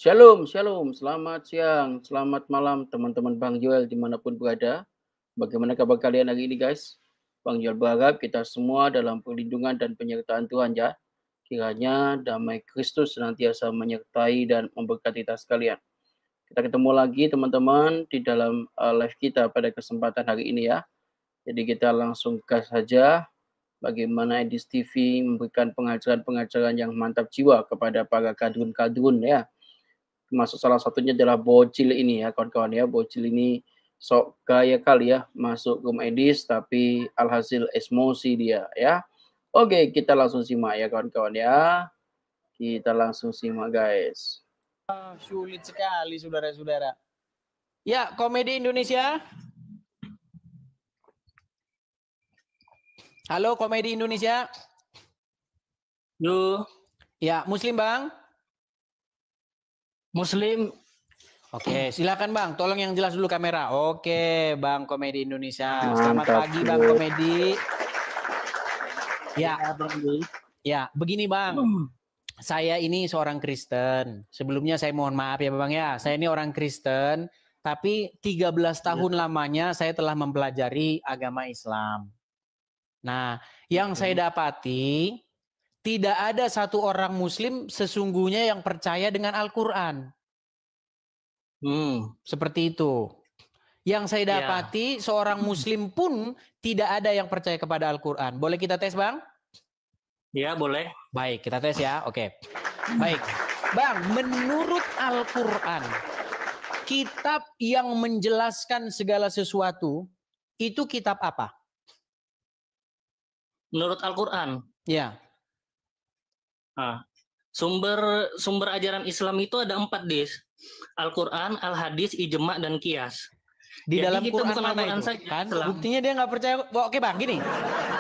Shalom, shalom. Selamat siang, selamat malam teman-teman Bang Joel dimanapun berada. Bagaimana kabar kalian hari ini guys? Bang Joel berharap kita semua dalam perlindungan dan penyertaan Tuhan ya. Kiranya damai Kristus senantiasa menyertai dan memberkati kita sekalian. Kita ketemu lagi teman-teman di dalam live kita pada kesempatan hari ini ya. Jadi kita langsung gas saja bagaimana Edis TV memberikan pengajaran-pengajaran yang mantap jiwa kepada para kadrun-kadrun ya. Masuk salah satunya adalah Bocil ini ya kawan-kawan ya. Bocil ini sok gaya kali ya masuk room Edis tapi alhasil emosi dia ya. Oke, kita langsung simak ya kawan-kawan ya. Kita langsung simak guys. Sulit sekali saudara-saudara. Ya, Komedi Indonesia. Halo Komedi Indonesia. Yo. Ya, Muslim Bang. Muslim. Oke, silakan Bang. Tolong yang jelas dulu kamera. Oke, Bang Komedi Indonesia. Mantap, Selamat pagi bro. Bang Komedi. Ya, begini Bang. Saya ini seorang Kristen. Sebelumnya saya mohon maaf ya Bang ya. Saya ini orang Kristen, tapi 13 tahun lamanya saya telah mempelajari agama Islam. Nah, yang saya dapati tidak ada satu orang Muslim sesungguhnya yang percaya dengan Al-Quran. Seperti itu. Yang saya dapati seorang Muslim pun tidak ada yang percaya kepada Al-Quran. Boleh kita tes Bang? Ya, boleh. Baik, kita tes ya. Oke. Baik. Bang, menurut Al-Quran, kitab yang menjelaskan segala sesuatu, itu kitab apa? Menurut Al-Quran. Ya. Sumber ajaran Islam itu ada 4 dis. Al-Quran, Al-Hadis, Ijma, dan Qiyas. Di Jadi dalam kita Quran bukan mana Al-Quran itu? saja, Kan Islam. buktinya dia nggak percaya. Oke Bang, gini.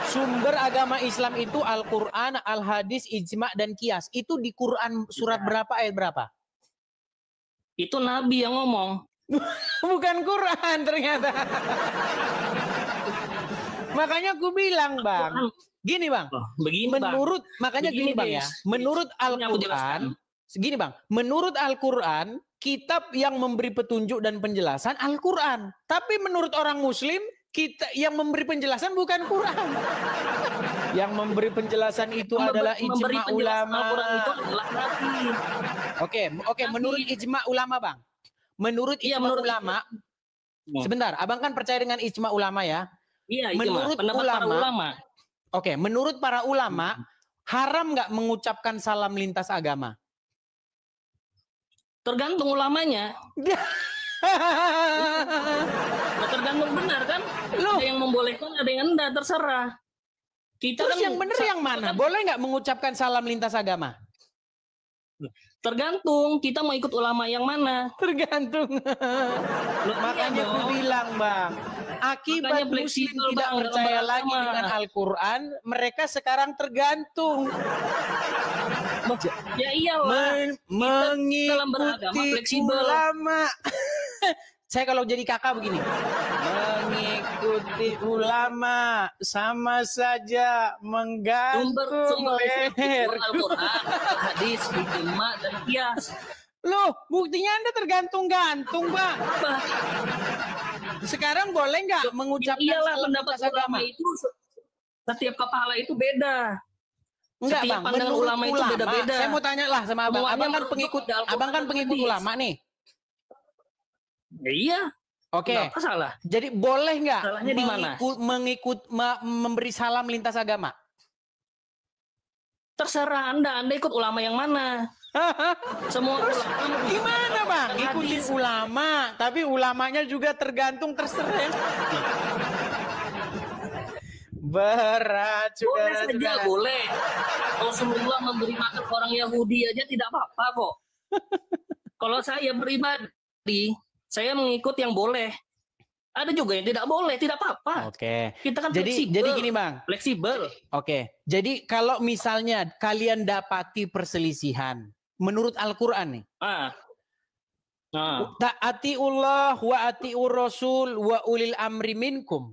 Sumber agama Islam itu Al-Quran, Al-Hadis, Ijma, dan Qiyas. Itu di Quran surat berapa, ayat berapa? Itu Nabi yang ngomong. Bukan Quran ternyata. Makanya aku bilang Bang. Gini Bang. Begini menurut Bang. Makanya gini Bang ya. Menurut Al-Quran. Gini Bang. Menurut Al-Quran. Kitab yang memberi petunjuk dan penjelasan Al-Quran. Tapi menurut orang Muslim. Kita yang memberi penjelasan bukan Quran. Yang memberi penjelasan itu adalah ijma ulama. Al-Quran itu adalah Nabi. Oke. Menurut ijma ulama Bang. Menurut ijma ulama. Sebentar. Abang kan percaya dengan ijma ulama ya. Iya, menurut para ulama. Oke, menurut para ulama, haram nggak mengucapkan salam lintas agama? Tergantung ulamanya. Tergantung benar kan? Loh. Ada yang membolehkan, ada yang enggak, terserah. Terus yang benar yang mana? Boleh nggak mengucapkan salam lintas agama? Tergantung, kita mau ikut ulama yang mana? Tergantung. Makanya aku bilang Bang, akibat Muslim tidak percaya lagi dengan Al-Quran, mereka sekarang tergantung. Ya iyalah. Mengikuti ulama. Saya kalau jadi kakak begini, mengikuti ulama sama saja menggantung leher. Al-Quran, hadis, ijma, dan qiyas. Loh, buktinya Anda tergantung-gantung, Bang. Sekarang boleh nggak mengucapkan salam lintas agama? Itu setiap kepala itu beda. Enggak, setiap Bang. Pandangan ulama itu beda-beda. Saya mau tanya lah sama Abang. Abang kan pengikut ulama nih. Ya, iya. Oke. Nggak salah. Jadi boleh nggak memberi salam lintas agama? Terserah Anda ikut ulama yang mana. Semua ulama. Gimana Bang? Ikutin ulama, tapi ulamanya juga tergantung terserah. Berat juga. Boleh saja, boleh. Rasulullah memberi makan orang Yahudi aja tidak apa-apa kok. Kalau saya pribadi, saya mengikut yang boleh. Ada juga yang tidak boleh, tidak apa-apa. Oke. Kita kan fleksibel. Jadi gini Bang. Fleksibel. Oke. Jadi kalau misalnya kalian dapati perselisihan menurut Al-Quran nih. Ta'atiullah wa atiur rasul wa ulil amri minkum.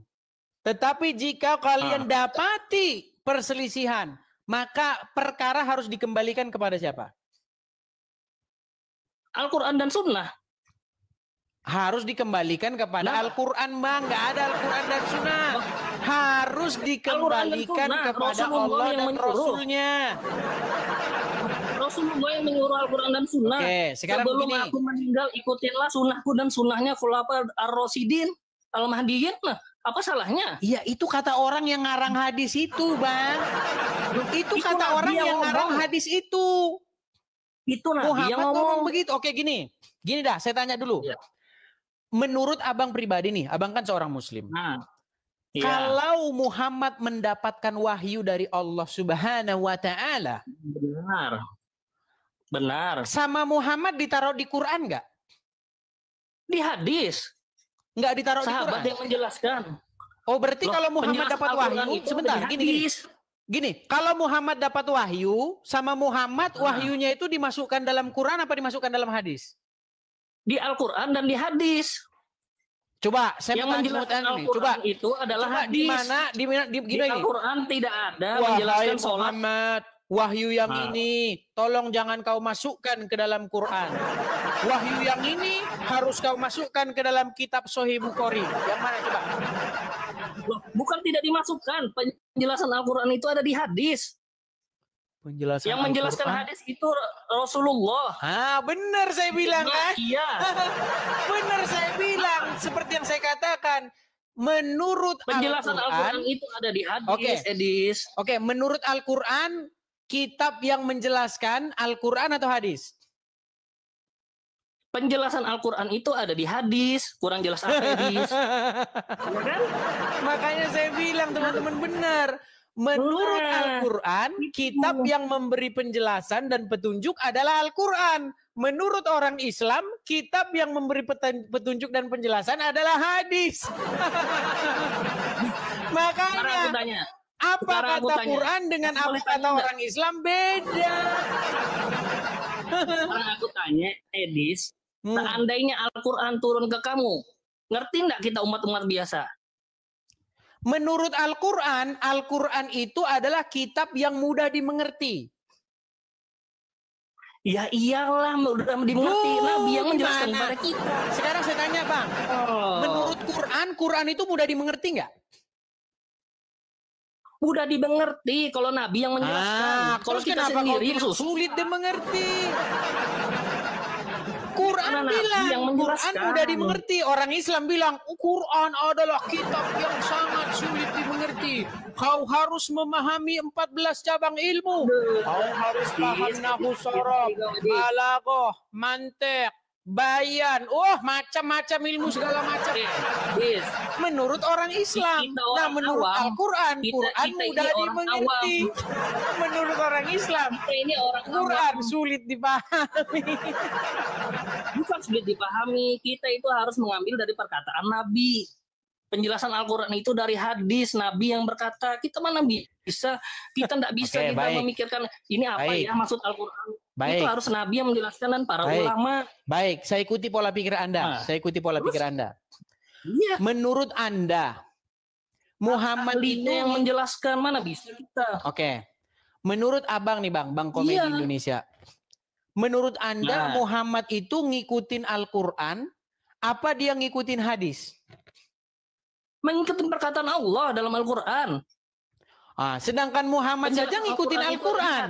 Tetapi jika kalian dapati perselisihan, maka perkara harus dikembalikan kepada siapa? Al-Quran dan Sunnah. Harus dikembalikan kepada Al-Quran, Bang. Nggak ada Al-Quran dan Sunnah. Harus dikembalikan kepada Allah dan Rasulnya. Rasulullah yang menyuruh Al-Quran dan Sunnah. Oke, sekarang sebelum begini. aku meninggal, ikutinlah sunnahku dan sunnahnya Khulafa Ar-Rasyidin Al-Mahdiyyin. Nah, apa salahnya? Iya, itu kata orang yang ngarang hadis itu, Bang. Itu kata orang yang ngarang hadis itu. Itu Nabi Muhammad yang ngomong begitu. Oke, gini dah, saya tanya dulu. Ya. Menurut abang pribadi nih, abang kan seorang muslim. Nah, ya. Kalau Muhammad mendapatkan wahyu dari Allah Subhanahu wa Ta'ala, benar. Sama Muhammad ditaruh di Quran nggak? Di hadis. Nggak ditaruh di Quran. Sahabat yang menjelaskan. Oh, berarti kalau Muhammad dapat wahyu, sebentar, gini. Kalau Muhammad dapat wahyu, sama Muhammad wahyunya itu dimasukkan dalam Quran apa dimasukkan dalam hadis? Di Al-Quran dan di hadis. Coba saya yang menjelaskan Al-Quran itu adalah hadis. Di Al-Quran tidak ada wahai menjelaskan sholat. Muhammad, wahyu yang ini tolong jangan kau masukkan ke dalam Quran. Wahyu yang ini harus kau masukkan ke dalam kitab Sahih Bukhari. Yang mana coba? Bukan tidak dimasukkan. Penjelasan Al-Quran itu ada di hadis. Yang menjelaskan hadis itu Rasulullah. Benar saya bilang kan? Iya. Benar saya bilang. Seperti yang saya katakan. Menurut penjelasan Al-Quran itu ada di hadis. Oke, menurut Al-Quran, kitab yang menjelaskan Al-Quran atau hadis? Penjelasan Al-Quran itu ada di hadis. Kurang jelas apa hadis? Kan? Makanya saya bilang teman-teman benar. Menurut Al-Quran, kitab yang memberi penjelasan dan petunjuk adalah Al-Quran. Menurut orang Islam, kitab yang memberi petunjuk dan penjelasan adalah hadis. Makanya, apa kata Quran dengan apa kata orang Islam beda. Sekarang aku tanya, Edis, seandainya Al-Quran turun ke kamu, ngerti nggak kita umat-umat biasa? Menurut Al-Quran, Al-Quran itu adalah kitab yang mudah dimengerti. Ya iyalah, mudah dimengerti. Nabi yang menjelaskan kepada kita. Sekarang saya tanya Bang, menurut Quran itu mudah dimengerti nggak? Mudah dimengerti kalau Nabi yang menjelaskan. Kalau kita sendiri sulit dimengerti. Quran bilang Quran mudah dimengerti. Orang Islam bilang Quran adalah kitab yang sangat sulit dimengerti. Kau harus memahami 14 cabang ilmu. Kau harus paham nahwu sorof, balaghah, mantiq, bayan. Macam-macam ilmu segala macam. Menurut orang Islam. Nah, menurut Al-Quran, Quran mudah dimengerti. Menurut orang Islam, Quran sulit dipahami. Bukan sulit dipahami, kita itu harus mengambil dari perkataan Nabi. Penjelasan Al-Quran itu dari hadis Nabi yang berkata. Kita mana bisa, kita tidak bisa memikirkan ini apa ya maksud Al-Quran. Itu harus Nabi yang menjelaskan dan para ulama. Baik, saya ikuti pola pikir Anda. Iya. Menurut Anda, Muhammad itu yang menjelaskan, mana bisa kita. Oke. Menurut Abang nih Bang Komedi Indonesia. Menurut Anda Muhammad itu ngikutin Al-Quran, apa dia ngikutin hadis? Mengikuti perkataan Allah dalam Al-Quran. Sedangkan Muhammad saja ngikutin Al-Quran.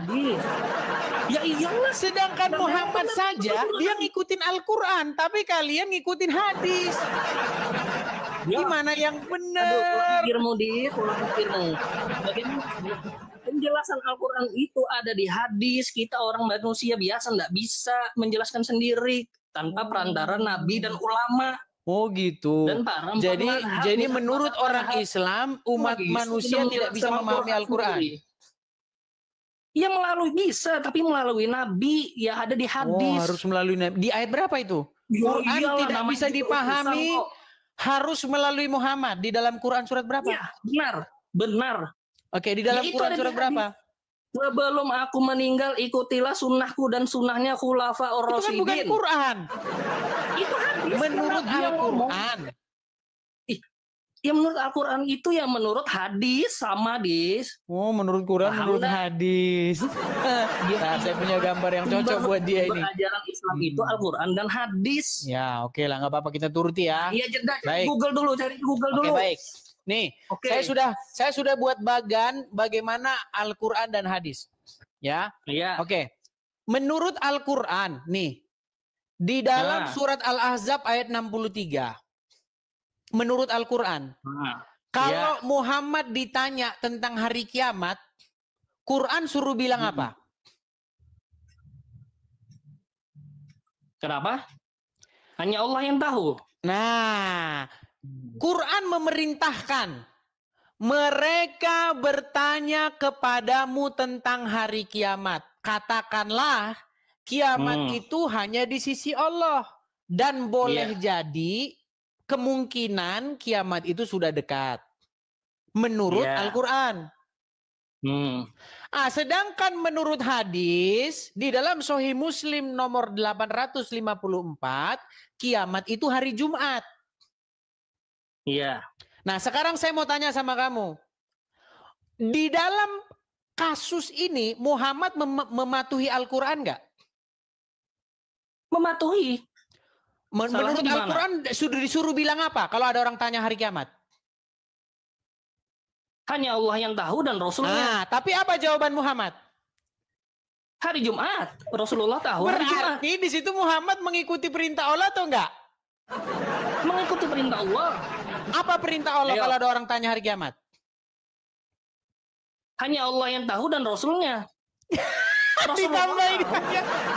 Ya iyalah. Sedangkan Muhammad saja dia ngikutin Al-Quran, tapi kalian ngikutin hadis. Gimana yang benar? Pikirmu. Bagaimana? Penjelasan Al-Quran itu ada di hadis. Kita orang manusia biasa tidak bisa menjelaskan sendiri tanpa perantara Nabi dan ulama. Oh gitu. Dan para jadi menurut orang Islam, umat manusia tidak bisa memahami Al-Quran. Ya melalui bisa, tapi melalui Nabi ya ada di hadis. Harus melalui Nabi. Di ayat berapa itu? Quran tidak bisa dipahami, harus melalui Muhammad. Di dalam Quran surat berapa? Ya, benar. Oke, di dalam Quran surat berapa? Sebelum aku meninggal, ikutilah sunnahku dan sunnahnya Khulafa Ar-Rasyidin. Itu kan bukan Quran. Itu hadis. Menurut Al-Quran. Ya menurut Al-Quran itu ya menurut hadis sama dis. Oh, menurut Quran, Paham menurut nggak? hadis. Nah, saya punya gambar yang cocok buat dia ini. Ajaran Islam itu Al-Quran dan hadis. Ya, oke lah, nggak apa-apa, kita turuti ya. Iya, jeda, cari Baik. Google dulu, cari Google Oke, dulu. baik. Nih, Oke. saya sudah buat bagan bagaimana Al-Quran dan hadis. Ya. Iya. Oke. Menurut Al-Quran, nih, di dalam surat Al-Ahzab ayat 63. Menurut Al-Quran, kalau Muhammad ditanya tentang hari kiamat, Quran suruh bilang apa? Kenapa? Hanya Allah yang tahu. Nah, Quran memerintahkan mereka bertanya kepadamu tentang hari kiamat. Katakanlah, kiamat itu hanya di sisi Allah. Dan boleh jadi kemungkinan kiamat itu sudah dekat. Menurut Al-Quran. Sedangkan menurut hadis, di dalam Sahih Muslim nomor 854, kiamat itu hari Jumat. Iya. Nah, sekarang saya mau tanya sama kamu. Di dalam kasus ini, Muhammad mematuhi Al-Quran nggak? Mematuhi. Menurut Al-Quran sudah disuruh bilang apa kalau ada orang tanya hari kiamat? Hanya Allah yang tahu dan Rasulnya. Tapi apa jawaban Muhammad? Hari Jumat. Rasulullah tahu hari Jumat. Berarti di situ Muhammad mengikuti perintah Allah atau enggak? Mengikuti perintah Allah. Apa perintah Allah kalau ada orang tanya hari kiamat? Hanya Allah yang tahu dan Rasulnya. Ditambahin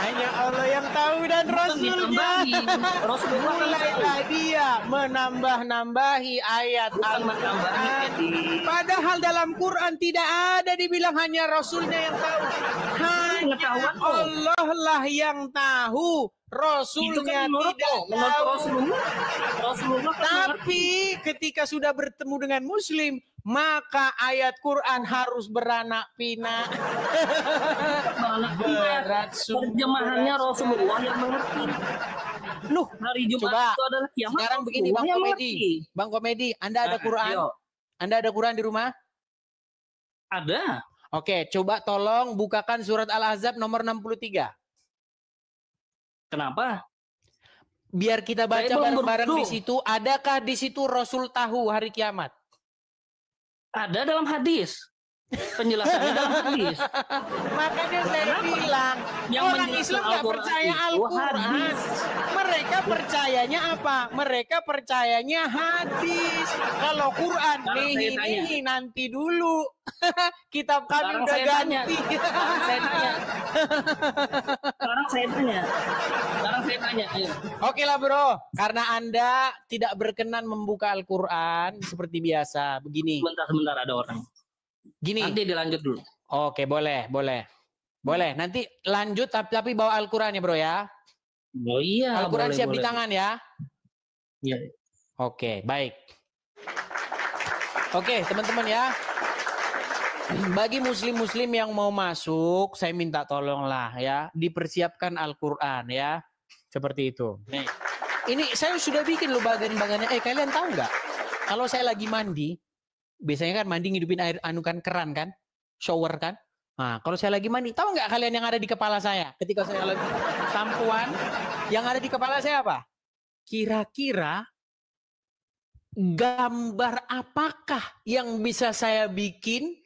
hanya Allah yang tahu dan Rasulnya. Mulailah dia menambah-nambahi ayat Al-Quran. Padahal dalam Quran tidak ada dibilang hanya Rasulnya yang tahu. Hanya Allah lah yang tahu. Rasulnya tidak tahu. Rasulullah Tapi ketika sudah bertemu dengan Muslim, maka ayat Quran harus beranak pinak. Berat terjemahannya Rasulullah yang mengerti. Loh, hari Jumat coba itu adalah kiamat. Sekarang begini Bang Komedi. Bang Komedi, Anda ada Quran? Anda ada Quran di rumah? Ada. Oke, coba tolong bukakan surat Al-Ahzab nomor 63. Kenapa? Biar kita baca bareng-bareng di situ. Adakah di situ Rasul tahu hari kiamat? Ada dalam hadis. Penjelasannya dalam hadis. Makanya saya bilang, orang Islam nggak percaya Al-Quran. Mereka percayanya apa? Mereka percayanya hadis. Kalau Quran, nih nanti dulu. Kitab kami udah ganti. Sekarang saya tanya. Ayo. Oke lah bro, karena Anda tidak berkenan membuka Al-Quran seperti biasa. Begini. Sebentar ada orang. Gini. Nanti dilanjut dulu. Oke, boleh. Nanti lanjut tapi bawa Al-Quran ya bro ya. Oh iya. Al-Quran siap di tangan ya. Iya. Oke, baik. Oke, teman-teman ya. Bagi muslim-muslim yang mau masuk, saya minta tolonglah ya, dipersiapkan Al-Quran ya. Seperti itu. Nih. Ini saya sudah bikin loh bagian-bagiannya. Kalian tahu nggak? Kalau saya lagi mandi, biasanya kan mandi ngidupin air anukan keran kan? Shower kan? Nah, kalau saya lagi mandi, tahu nggak kalian yang ada di kepala saya? Ketika saya lagi sampuan, yang ada di kepala saya apa? Kira-kira gambar apakah yang bisa saya bikin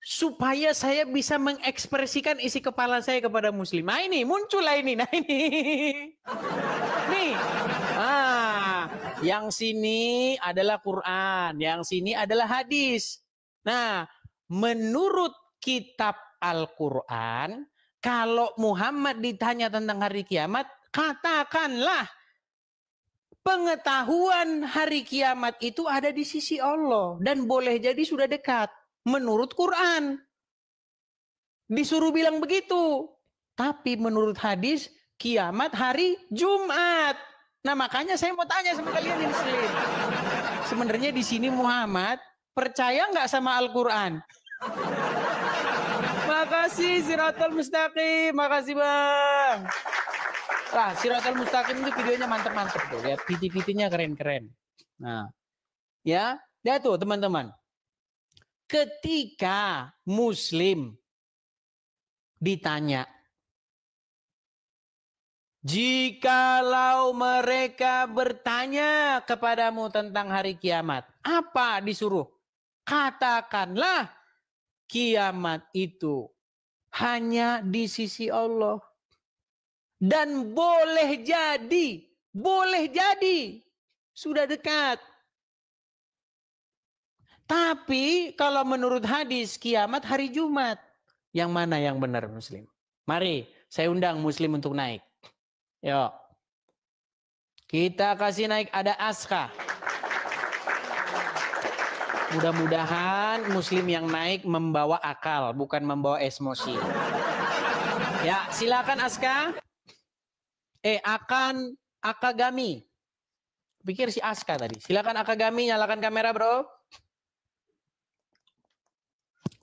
supaya saya bisa mengekspresikan isi kepala saya kepada muslim? Nah ini, muncullah ini. Nah ini. Nih. Yang sini adalah Quran, yang sini adalah hadis. Nah, menurut kitab Al-Quran, kalau Muhammad ditanya tentang hari kiamat, katakanlah pengetahuan hari kiamat itu ada di sisi Allah dan boleh jadi sudah dekat. Menurut Quran disuruh bilang begitu, tapi menurut hadis kiamat hari Jumat. Nah makanya saya mau tanya sama kalian yang muslim, sebenarnya di sini Muhammad percaya nggak sama Al-Quran? Makasih Siratal Mustaqim, makasih bang. Lah Siratal Mustaqim itu videonya mantep-mantep tuh, lihat PT-PT-nya keren-keren. Nah ya. Ya tuh teman-teman. Ketika Muslim ditanya, jikalau mereka bertanya kepadamu tentang hari kiamat, apa disuruh? Katakanlah kiamat itu hanya di sisi Allah. Dan boleh jadi sudah dekat. Tapi kalau menurut hadis kiamat hari Jumat. Yang mana yang benar Muslim? Mari saya undang Muslim untuk naik. Yuk. Kita kasih naik, ada Aska. Mudah-mudahan Muslim yang naik membawa akal, bukan membawa emosi. Ya, silakan Aska. Akagami. Pikir si Aska tadi. Silakan Akagami, nyalakan kamera, Bro.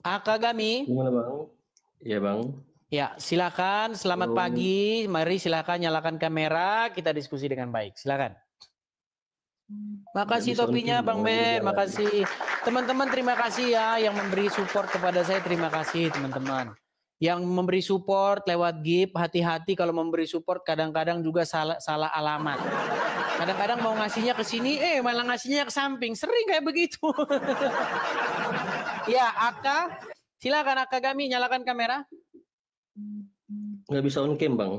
Akagami. Gimana, Bang? Iya, Bang. Ya, silakan. Selamat pagi. Mari silakan nyalakan kamera, kita diskusi dengan baik. Silakan. Makasih topinya Bang Ben, makasih. Teman-teman terima kasih ya yang memberi support kepada saya, terima kasih teman-teman. Yang memberi support lewat gift, hati-hati kalau memberi support kadang-kadang juga salah alamat. Kadang-kadang mau ngasihnya ke sini, malah ngasihnya ke samping. Sering kayak begitu. Ya, Aka, silakan Akagami nyalakan kamera. Nggak bisa on cam, Bang.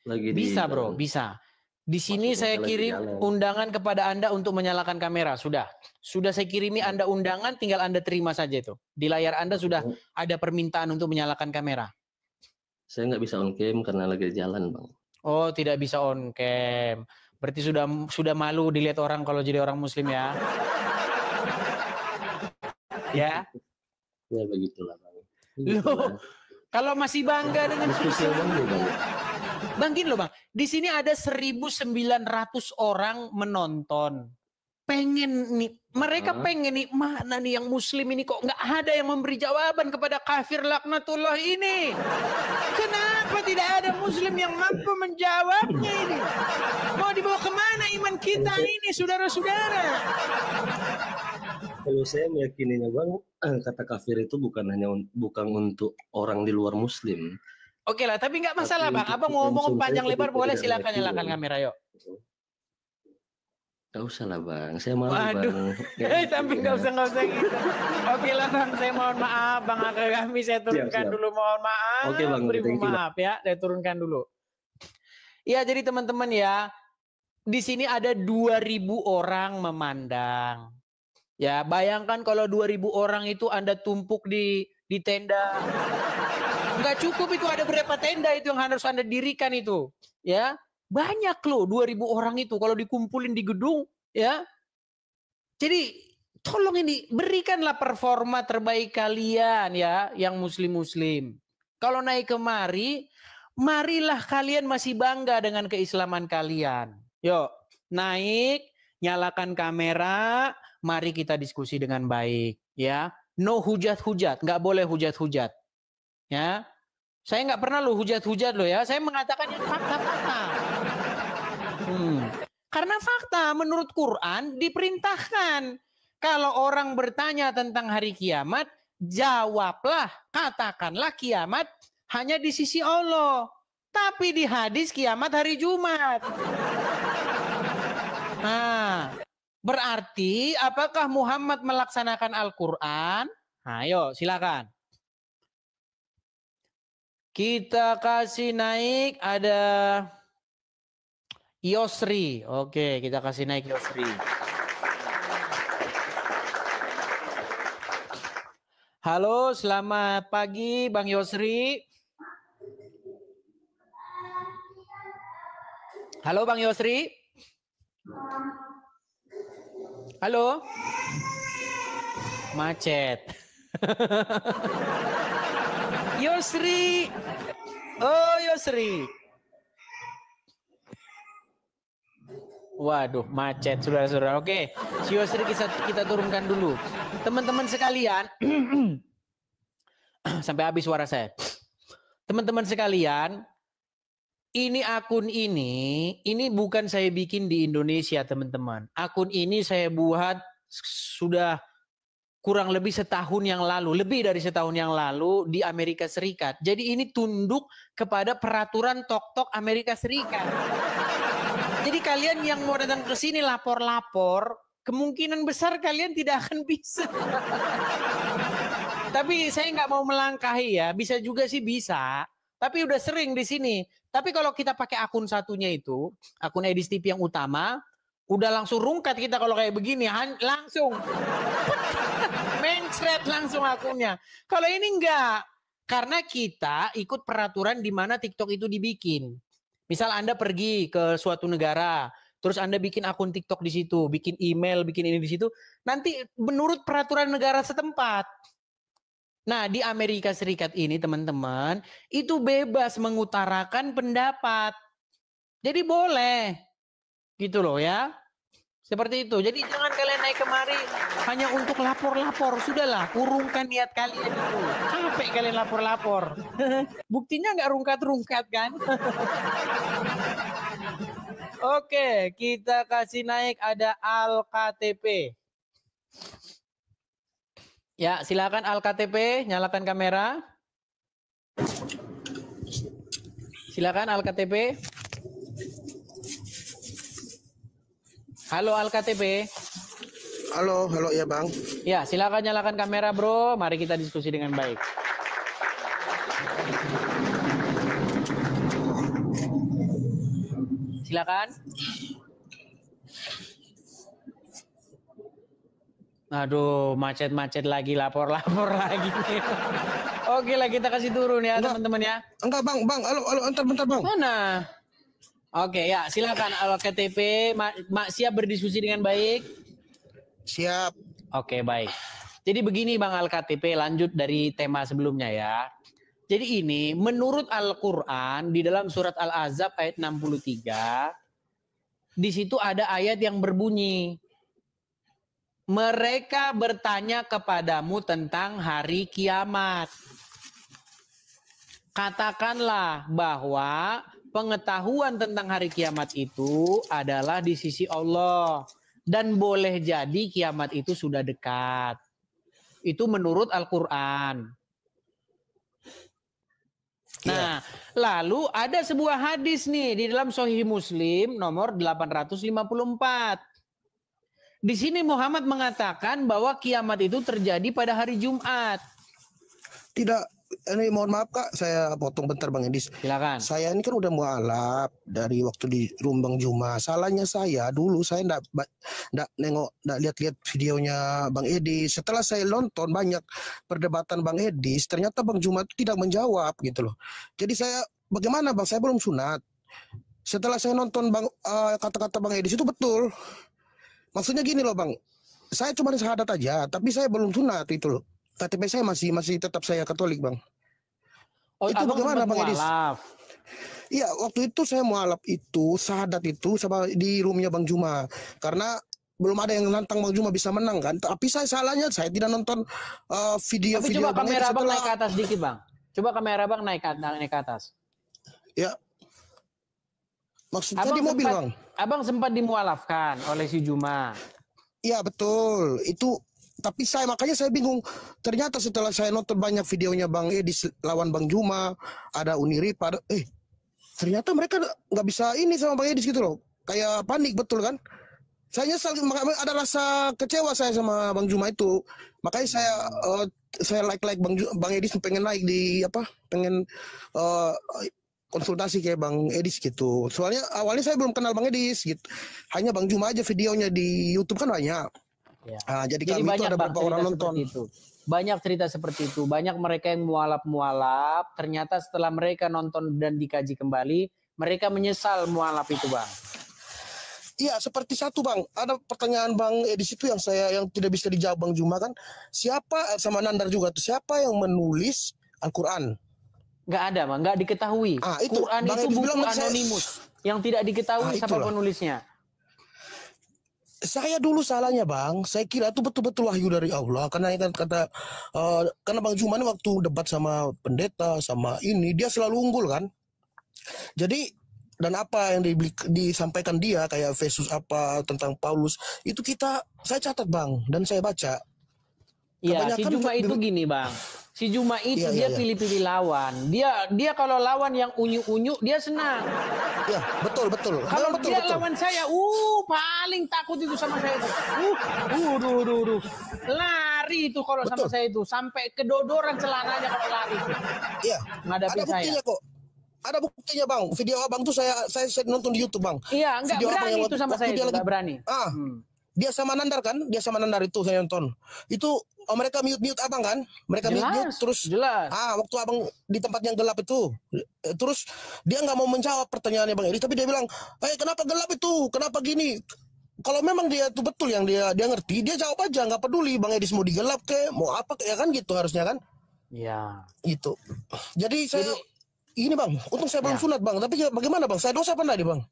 Lagi bisa, Bro, bisa. Di sini saya kirim undangan kepada Anda untuk menyalakan kamera. Sudah saya kirimi Anda undangan, tinggal Anda terima saja itu. Di layar Anda sudah ada permintaan untuk menyalakan kamera. Saya nggak bisa on cam karena lagi di jalan, Bang. Oh, tidak bisa on cam. Berarti sudah malu dilihat orang kalau jadi orang Muslim ya. Ya. Ya begitulah, Bang. Loh, kalau masih bangga dengan diskusi Bang. Bang, gini loh Bang, di sini ada 1.900 orang menonton. Pengen nih, mereka pengen nih, mana nih yang Muslim ini kok nggak ada yang memberi jawaban kepada kafir laknatullah ini. Kenapa tidak ada Muslim yang mampu menjawabnya ini? Mau dibawa kemana iman kita ini, saudara-saudara? Kalau saya meyakininya Bang, kata kafir itu bukan untuk orang di luar Muslim. Oke lah, tapi nggak masalah Bang. Abang mau ngomong panjang lebar boleh, silakan nyalakan kamera yuk. Gak usah lah Bang, saya malu Bang. Tapi nggak usah gitu. Oke lah Bang, saya mohon maaf Bang Akagami, saya turunkan dulu, mohon maaf. Oke Bang, maaf ya, saya turunkan dulu. Ya jadi teman-teman ya, di sini ada 2.000 orang memandang. Ya bayangkan kalau 2.000 orang itu Anda tumpuk di tenda. Nggak cukup itu, ada berapa tenda itu yang harus Anda dirikan itu. Ya, banyak loh 2.000 orang itu kalau dikumpulin di gedung. Ya, jadi tolong ini berikanlah performa terbaik kalian ya, yang muslim-muslim. Kalau naik kemari, marilah kalian masih bangga dengan keislaman kalian. Yuk, naik, nyalakan kamera, mari kita diskusi dengan baik. Ya, no hujat-hujat, nggak boleh hujat-hujat. Ya, saya nggak pernah lo hujat-hujat lo ya. Saya mengatakan yang fakta-fakta. Karena fakta menurut Quran diperintahkan. Kalau orang bertanya tentang hari kiamat, jawablah, katakanlah kiamat hanya di sisi Allah. Tapi di hadis kiamat hari Jumat. Nah, berarti apakah Muhammad melaksanakan Al-Quran? Ayo silakan. Kita kasih naik, ada Yosri. Oke, kita kasih naik Yosri. Halo, selamat pagi Bang Yosri. Halo Bang Yosri. Halo. Macet. Yosri. Oh, Yosri. Waduh, macet saudara-saudara. Oke, si Yosri kita turunkan dulu. Teman-teman sekalian, sampai habis suara saya. Teman-teman sekalian, ini akun ini bukan saya bikin di Indonesia, teman-teman. Akun ini saya buat sudah kurang lebih setahun yang lalu, lebih dari setahun yang lalu di Amerika Serikat. Jadi ini tunduk kepada peraturan tok-tok Amerika Serikat. Jadi kalian yang mau datang ke sini lapor-lapor, kemungkinan besar kalian tidak akan bisa. Tapi saya nggak mau melangkahi ya, bisa juga sih bisa. Tapi udah sering di sini. Tapi kalau kita pakai akun satunya itu, akun Edis TV yang utama, udah langsung rungkat kita kalau kayak begini, langsung mencret langsung akunnya. Kalau ini enggak, karena kita ikut peraturan di mana TikTok itu dibikin. Misal Anda pergi ke suatu negara, terus Anda bikin akun TikTok di situ, bikin email, bikin ini di situ, nanti menurut peraturan negara setempat. Nah, di Amerika Serikat ini teman-teman, itu bebas mengutarakan pendapat. Jadi boleh. Gitu loh ya. Seperti itu. Jadi jangan kalian naik kemari hanya untuk lapor-lapor. Sudahlah, urungkan niat kalian itu. Capek kalian lapor-lapor. Buktinya nggak rungkat-rungkat kan? Oke, kita kasih naik ada Al-KTP. Ya, silakan Al-KTP, nyalakan kamera. Silakan Al-KTP. Halo Al-KTP. Halo ya Bang. Ya, silakan nyalakan kamera bro. Mari kita diskusi dengan baik. Silakan. Aduh, macet-macet lagi, lapor-lapor lagi. Oke lah, kita kasih turun ya teman-teman ya. Enggak Bang, halo, bentar Bang. Mana? Oke ya, silakan Al-KTP. Siap berdiskusi dengan baik? Siap. Oke, baik. Jadi begini Bang Al-KTP, lanjut dari tema sebelumnya ya. Jadi ini menurut Al-Quran di dalam surat Al-Ahzab ayat 63, di situ ada ayat yang berbunyi, mereka bertanya kepadamu tentang hari kiamat. Katakanlah bahwa pengetahuan tentang hari kiamat itu adalah di sisi Allah. Dan boleh jadi kiamat itu sudah dekat. Itu menurut Al-Quran. Nah, lalu ada sebuah hadis nih di dalam Sahih Muslim nomor 854. Di sini Muhammad mengatakan bahwa kiamat itu terjadi pada hari Jumat. Tidak, ini mohon maaf Kak, saya potong bentar Bang Edis. Silakan. Saya ini kan udah mualaf dari waktu di Rumbang Juma. Salahnya saya dulu saya enggak lihat-lihat videonya Bang Edis. Setelah saya nonton banyak perdebatan Bang Edis, ternyata Bang Juma itu tidak menjawab gitu loh. Jadi saya bagaimana Bang? Saya belum sunat. Setelah saya nonton kata-kata Bang Edis itu betul. Maksudnya gini loh Bang. Saya cuma syahadat aja, tapi saya belum sunat itu loh. KTP saya masih tetap saya Katolik Bang. Oh, itu bagaimana Bang Edis? Iya, waktu itu saya mualaf itu, syahadat itu sama di roomnya Bang Juma. Karena belum ada yang nantang Bang Juma bisa menang kan. Tapi salahnya saya tidak nonton video-video. Tapi coba kamera Bang naik ke atas dikit Bang. Coba kamera Bang naik ke atas. Ya. Maksudnya di mobil Bang. Abang sempat dimualafkan oleh si Juma. Iya betul. Itu tapi makanya saya bingung. Ternyata setelah saya nonton banyak videonya Bang Edis lawan Bang Juma, ada Unirip, ternyata mereka nggak bisa ini sama Bang Edis gitu loh. Kayak panik betul kan? Saya nyesal, ada rasa kecewa saya sama Bang Juma itu. Makanya saya like Bang Edis pengen naik pengen konsultasi kayak Bang Edis gitu. Soalnya awalnya saya belum kenal Bang Edis gitu. Hanya Bang Juma aja videonya di YouTube kan banyak. Ya. Jadi kami itu ada beberapa orang nonton. Banyak cerita seperti itu. Banyak mereka yang mualaf. Ternyata setelah mereka nonton dan dikaji kembali, mereka menyesal mualaf itu Bang. Iya, seperti satu Bang. Ada pertanyaan Bang Edis itu yang tidak bisa dijawab Bang Juma kan. Siapa sama Nandar juga tuh, siapa yang menulis Al-Quran? Nggak ada Bang, nggak diketahui. Quran itu buku anonimus yang tidak diketahui siapa penulisnya. Saya dulu salahnya Bang, saya kira itu betul-betul wahyu dari Allah karena karena Bang Juma ini waktu debat sama pendeta sama ini dia selalu unggul kan. Jadi dan apa yang disampaikan dia kayak Efesus apa tentang Paulus itu saya catat Bang dan saya baca. Iya, si Juma itu gini Bang. Si Juma itu dia pilih-pilih lawan. Dia kalau lawan yang unyu-unyu dia senang. Ya, betul. Kalau betul, dia lawan saya, paling takut itu sama saya itu. Duh. Lari itu kalau sama saya itu sampai kedodoran celananya kalau lari. Iya. Ada buktinya kok. Ada buktinya Bang. Video Abang tuh saya nonton di YouTube Bang. Iya, enggak berani itu sama saya. Enggak berani. Dia sama Nandar kan? Dia sama Nandar itu saya nonton. Itu mereka mute Abang kan? Mereka mute terus. Jelas. Waktu Abang di tempat yang gelap itu. Terus dia nggak mau menjawab pertanyaannya Bang Edi, tapi dia bilang, kenapa gelap itu? Kenapa gini? Kalau memang dia itu betul yang dia ngerti, dia jawab aja, nggak peduli Bang Edi mau digelap ke, mau apa ya kan gitu harusnya kan? Iya. Gitu. Jadi ini Bang, untung saya belum sunat Bang, tapi bagaimana Bang? Saya dosa apa tadi Bang?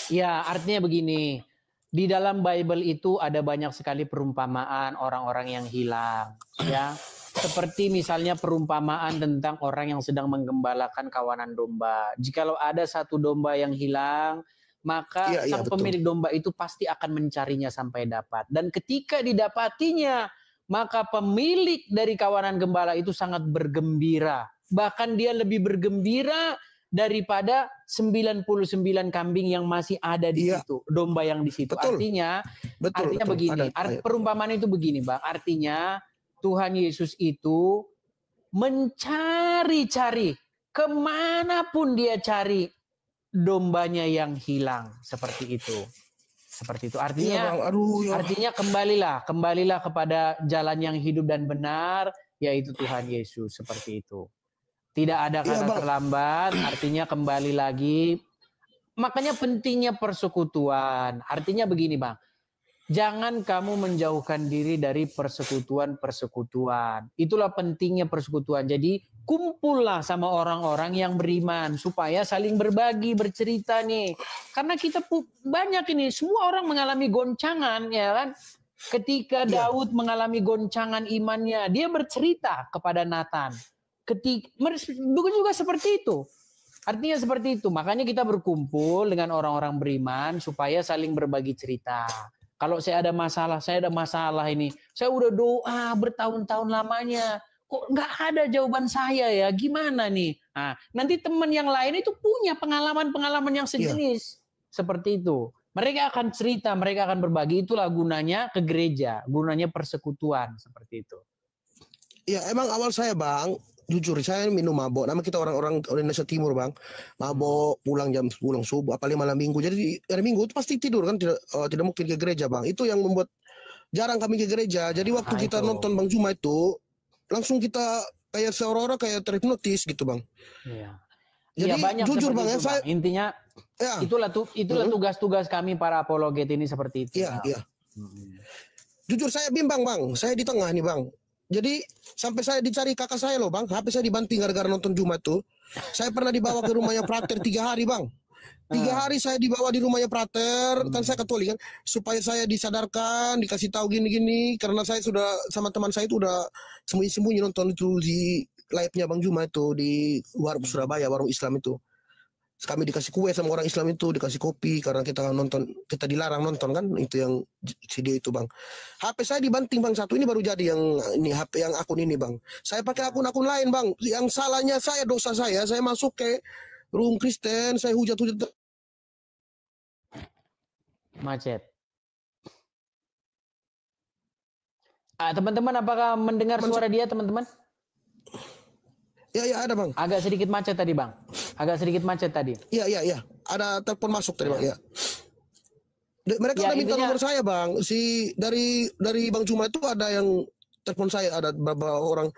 Ya, artinya begini. Di dalam Bible itu ada banyak sekali perumpamaan orang-orang yang hilang, ya. Seperti misalnya perumpamaan tentang orang yang sedang menggembalakan kawanan domba. Jikalau ada satu domba yang hilang, maka sang pemilik domba itu pasti akan mencarinya sampai dapat. Dan ketika didapatinya, maka pemilik dari kawanan gembala itu sangat bergembira. Bahkan dia lebih bergembira daripada 99 kambing yang masih ada di situ, domba yang di situ. Artinya begini, perumpamaan itu begini Bang, artinya Tuhan Yesus itu mencari-cari kemanapun dia cari dombanya yang hilang, seperti itu. Artinya, artinya kembalilah kepada jalan yang hidup dan benar, yaitu Tuhan Yesus, seperti itu. Tidak ada kata terlambat, artinya kembali lagi. Makanya pentingnya persekutuan. Artinya begini Bang, jangan kamu menjauhkan diri dari persekutuan. Itulah pentingnya persekutuan. Jadi kumpullah sama orang-orang yang beriman supaya saling berbagi, bercerita nih. Karena kita banyak ini, semua orang mengalami goncangan ya kan. Ketika Daud mengalami goncangan imannya, dia bercerita kepada Nathan. Bukan juga seperti itu. Artinya seperti itu. Makanya kita berkumpul dengan orang-orang beriman supaya saling berbagi cerita. Kalau saya ada masalah ini. Saya udah doa bertahun-tahun lamanya. Kok nggak ada jawaban saya ya? Gimana nih? Nah, nanti teman yang lain itu punya pengalaman-pengalaman yang sejenis. Seperti itu. Mereka akan cerita, mereka akan berbagi. Itulah gunanya ke gereja. Gunanya persekutuan. Seperti itu. Ya emang awal saya Bang, jujur saya minum mabok. Nama kita orang-orang Indonesia Timur Bang. Mabok pulang subuh, apalagi malam minggu. Jadi hari minggu itu pasti tidur kan, tidak mungkin ke gereja Bang. Itu yang membuat jarang kami ke gereja. Jadi waktu kita nonton Bang Juma itu, langsung kita kayak seorang-orang kayak terhipnotis gitu Bang. Iya. Jadi banyak jujur Bang itu, saya intinya itulah tugas-tugas kami para apologet ini seperti itu. Iya. Jujur saya bimbang Bang. Saya di tengah nih Bang. Jadi sampai saya dicari kakak saya loh Bang. HP saya dibanting gara-gara nonton Jumat tuh. Saya pernah dibawa ke rumahnya Prater 3 hari Bang. 3 hari saya dibawa di rumahnya Prater. Kan saya Katolik kan. Supaya saya disadarkan, dikasih tahu gini-gini. Karena saya sudah sama teman saya itu udah sembunyi-sembunyi nonton itu di live-nya Bang Juma itu. Di warung Surabaya, warung Islam itu. Kami dikasih kue sama orang Islam itu, dikasih kopi karena kita dilarang nonton kan, itu yang CD itu Bang. HP saya dibanting Bang, satu ini baru jadi yang ini HP yang akun ini Bang. Saya pakai akun-akun lain Bang. Yang salahnya dosa saya masuk ke room Kristen, saya hujat-hujat. Macet. Teman-teman apakah mendengar suara dia teman-teman? Ya ada Bang. Agak sedikit macet tadi Bang. Iya. Ada telepon masuk tadi Bang ya. Mereka udah minta nomor saya Bang. Dari Bang Juma itu ada yang telepon saya, ada beberapa orang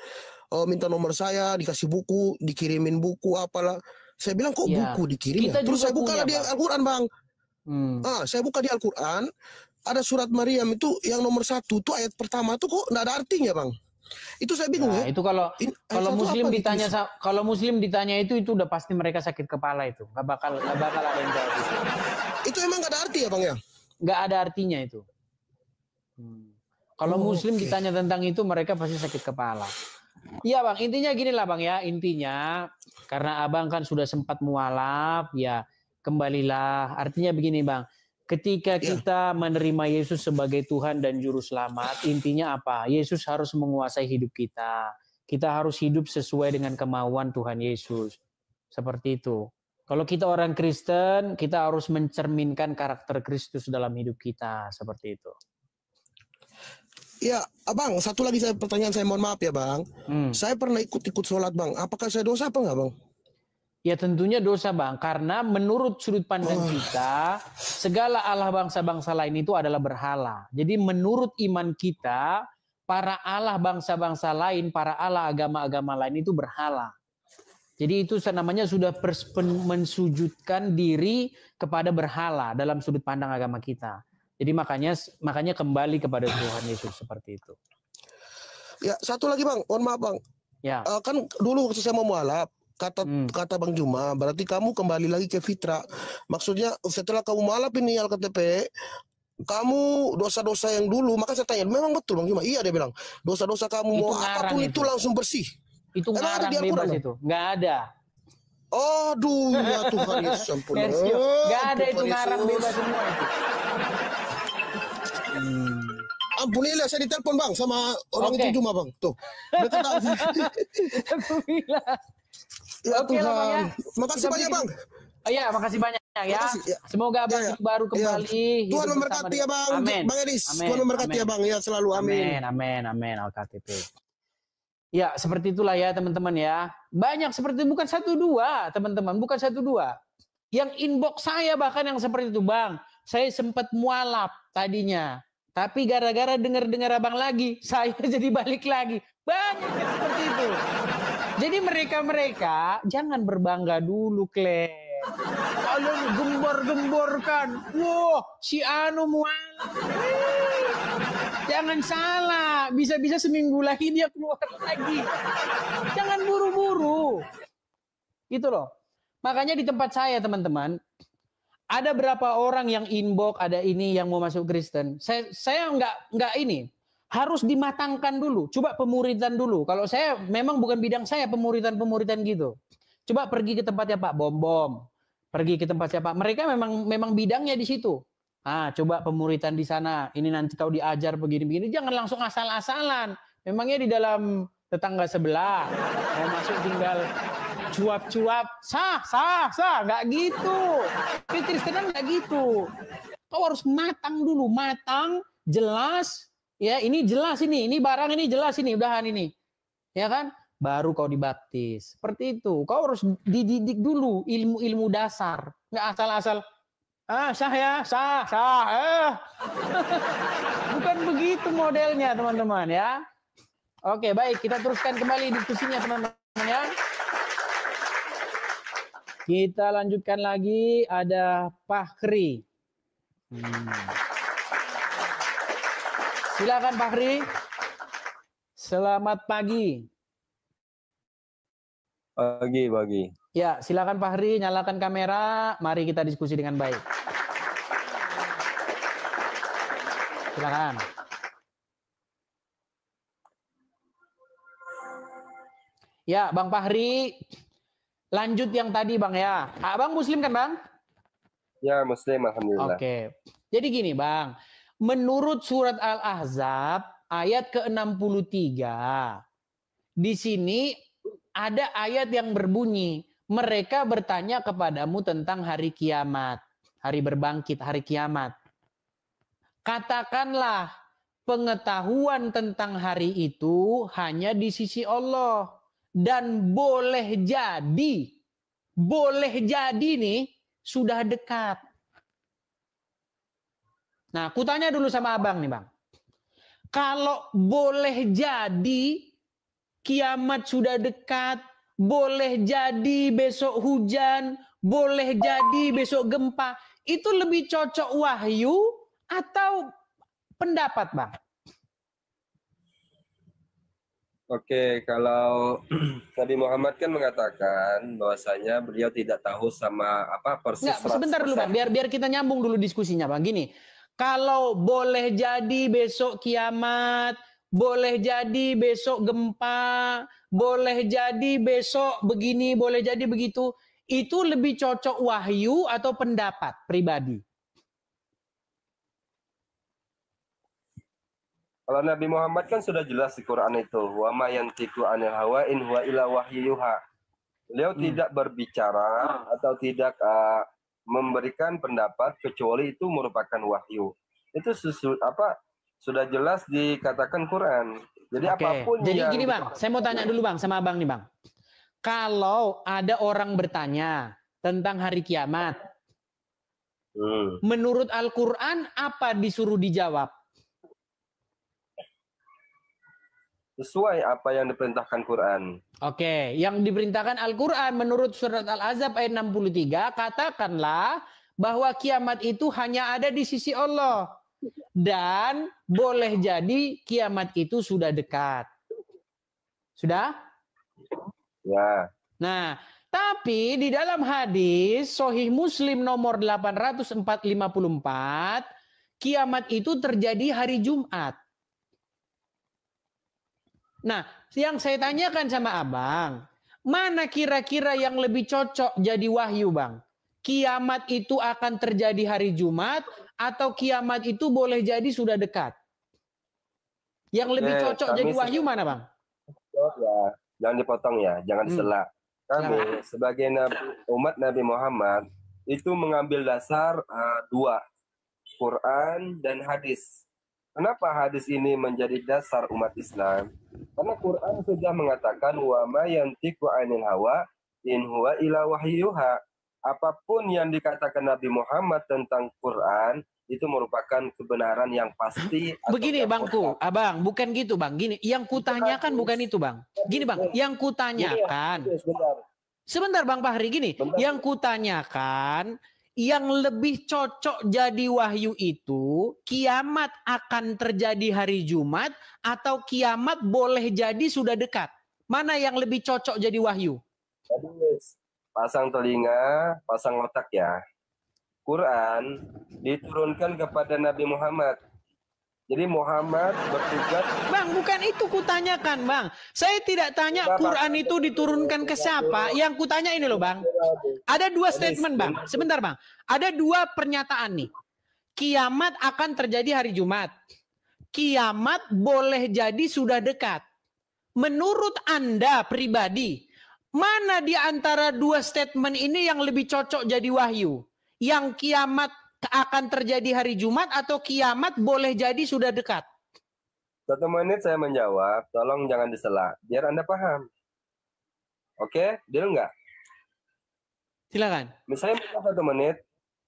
minta nomor saya, dikasih buku, dikirimin buku apalah. Saya bilang kok buku dikirim ya? Terus saya buka di Al-Qur'an Bang. Saya buka di Al-Qur'an, ada surat Maryam itu yang nomor 1 tuh ayat pertama tuh kok enggak ada artinya Bang. Itu saya bingung ya. Itu kalau Muslim ditanya kalau Muslim ditanya itu udah pasti mereka sakit kepala itu. Gak bakal ada yang jawab itu. Itu emang gak ada arti ya Bang ya? Gak ada artinya itu. Kalau Muslim ditanya tentang itu mereka pasti sakit kepala. Iya Bang, intinya gini lah Bang ya. Intinya karena Abang kan sudah sempat mualaf ya, kembalilah. Artinya begini Bang, ketika kita menerima Yesus sebagai Tuhan dan Juru Selamat, intinya apa? Yesus harus menguasai hidup kita. Kita harus hidup sesuai dengan kemauan Tuhan Yesus. Seperti itu. Kalau kita orang Kristen, kita harus mencerminkan karakter Kristus dalam hidup kita. Seperti itu. Ya, Abang, satu lagi pertanyaan saya, mohon maaf ya Bang. Saya pernah ikut-ikut sholat Bang. Apakah saya dosa apa enggak Bang? Ya tentunya dosa Bang, karena menurut sudut pandang kita, segala Allah bangsa-bangsa lain itu adalah berhala. Jadi menurut iman kita, para Allah bangsa-bangsa lain, para Allah agama-agama lain itu berhala. Jadi itu namanya sudah mensujudkan diri kepada berhala dalam sudut pandang agama kita. Jadi makanya kembali kepada Tuhan Yesus seperti itu. Ya, satu lagi Bang, mohon maaf Bang. Ya. Kan dulu waktu saya mau mualaf, kata Bang Juma, berarti kamu kembali lagi ke fitrah. Maksudnya setelah kamu mualaf ini LKTP, kamu dosa-dosa yang dulu, maka saya tanya, memang betul Bang Juma? Iya, dia bilang, dosa-dosa kamu Itu mau apapun itu langsung bersih. Itu ngarang bebas itu, nggak ada. Aduh, ya Tuhan Yesus ampun. Nggak ada itu ngarang bebas semua itu. Ampunilah, saya ditelepon Bang sama orang itu Juma Bang. Tuh. Ya Tuhan. Bang, ya. Makasih banyak Bang. Iya, makasih banyak ya. Semoga Abang baru kembali. Tuhan memberkati ya Bang. Amin. Bang Edis, Tuhan memberkati ya Bang. Ya selalu amin. Amin. LKTP. Ya, seperti itulah ya teman-teman ya. Banyak seperti itu, bukan 1-2 teman-teman, bukan 1-2. Yang inbox saya bahkan yang seperti itu, Bang. Saya sempat mualaf tadinya. Tapi gara-gara dengar Abang lagi, saya jadi balik lagi. Banyak yang seperti itu. Jadi mereka jangan berbangga dulu, Kle. Kalau gembor-gemborkan, wah, si Anu mualaf. Jangan salah, bisa-bisa seminggu lagi dia keluar lagi. Jangan buru-buru. Gitu loh. Makanya di tempat saya, teman-teman, ada berapa orang yang inbox, ada ini yang mau masuk Kristen. Saya nggak ini. Harus dimatangkan dulu. Coba pemuridan dulu. Kalau saya memang bukan bidang saya pemuridan gitu. Coba pergi ke tempatnya Pak Bom. Pergi ke tempatnya Pak. Mereka memang bidangnya di situ. Coba pemuridan di sana. Ini nanti kau diajar begini-begini. Jangan langsung asal-asalan. Memangnya di dalam tetangga sebelah mau masuk tinggal cuap-cuap, sah, nggak gitu. Tapi Kristenan nggak gitu. Kau harus matang dulu, jelas. Ya, ini jelas ini barang ini jelas ini, udahan ini, ya kan? Baru kau dibaptis. Seperti itu. Kau harus dididik dulu ilmu dasar, nggak asal-asal. Sah ya, sah. Bukan begitu modelnya, teman-teman ya. Oke, baik, kita teruskan kembali diskusinya, teman-teman ya. Kita lanjutkan lagi, ada Fahri. Silakan Fahri. Selamat pagi. Pagi. Ya, silakan Fahri, nyalakan kamera. Mari kita diskusi dengan baik. Silakan. Ya, Bang Fahri. Lanjut yang tadi Bang ya. Abang Muslim kan Bang? Ya Muslim, alhamdulillah. Oke. Jadi gini Bang. Menurut surat Al-Ahzab ayat ke-63. Di sini ada ayat yang berbunyi. Mereka bertanya kepadamu tentang hari kiamat. Hari berbangkit, hari kiamat. Katakanlah pengetahuan tentang hari itu hanya di sisi Allah. Dan boleh jadi nih sudah dekat. Nah, kutanya dulu sama Abang nih Bang. Kalau boleh jadi kiamat sudah dekat, boleh jadi besok hujan, boleh jadi besok gempa, itu lebih cocok wahyu atau pendapat Bang? Oke, kalau Nabi Muhammad kan mengatakan bahwasanya beliau tidak tahu sama persis. Nggak, sebentar dulu Bang, biar kita nyambung dulu diskusinya Bang. Gini, kalau boleh jadi besok kiamat, boleh jadi besok gempa, boleh jadi besok begini, boleh jadi begitu, itu lebih cocok wahyu atau pendapat pribadi? Kalau Nabi Muhammad kan sudah jelas di Quran itu, wa ma yantiqu 'anil hawa in huwa illa wahyuha. Beliau tidak berbicara atau tidak memberikan pendapat kecuali itu merupakan wahyu. Itu sudah jelas dikatakan Quran. Jadi apapun Jadi yang gini Bang, saya mau tanya dulu Bang sama Abang nih Bang. Kalau ada orang bertanya tentang hari kiamat, menurut Al-Quran apa disuruh dijawab? sesuai apa yang diperintahkan Quran. Oke, yang diperintahkan Al-Quran menurut surat Al-Ahzab ayat 63, katakanlah bahwa kiamat itu hanya ada di sisi Allah. Dan boleh jadi kiamat itu sudah dekat. Sudah? Ya. Nah, tapi di dalam hadis Sahih Muslim nomor 854, kiamat itu terjadi hari Jumat. Nah, yang saya tanyakan sama Abang, mana kira-kira yang lebih cocok jadi wahyu, Bang? Kiamat itu akan terjadi hari Jumat atau kiamat itu boleh jadi sudah dekat? Yang lebih cocok jadi wahyu mana, Bang? Ya, jangan dipotong ya, jangan disela. Kami sebagai umat Nabi Muhammad itu mengambil dasar dua, Quran dan hadis. Kenapa hadis ini menjadi dasar umat Islam? Karena Quran sudah mengatakan wa ma yantiqu 'anil hawa in huwa illa wahyuha. Apapun yang dikatakan Nabi Muhammad tentang Quran itu merupakan kebenaran yang pasti. Begini Bangku, Abang, bukan gitu Bang. Gini, yang kutanyakan bukan itu Bang. Gini Bang, yang kutanyakan. Sebentar Bang Fahri, gini. Yang kutanyakan, yang lebih cocok jadi wahyu itu kiamat akan terjadi hari Jumat atau kiamat boleh jadi sudah dekat? Mana yang lebih cocok jadi wahyu? Pasang telinga, pasang otak ya. Quran diturunkan kepada Nabi Muhammad. Jadi Muhammad bertugas. Bang, bukan itu kutanyakan, Bang. Saya tidak tanya Quran itu diturunkan ke siapa. Yang kutanya ini loh, Bang. Ada dua statement, Bang. Sebentar, Bang. Ada dua pernyataan nih. Kiamat akan terjadi hari Jumat. Kiamat boleh jadi sudah dekat. Menurut Anda pribadi, mana di antara dua statement ini yang lebih cocok jadi wahyu? Yang kiamat akan terjadi hari Jumat atau kiamat boleh jadi sudah dekat? 1 menit saya menjawab, tolong jangan disela, biar Anda paham. Oke, deal nggak? Silakan. Misalnya 1 menit,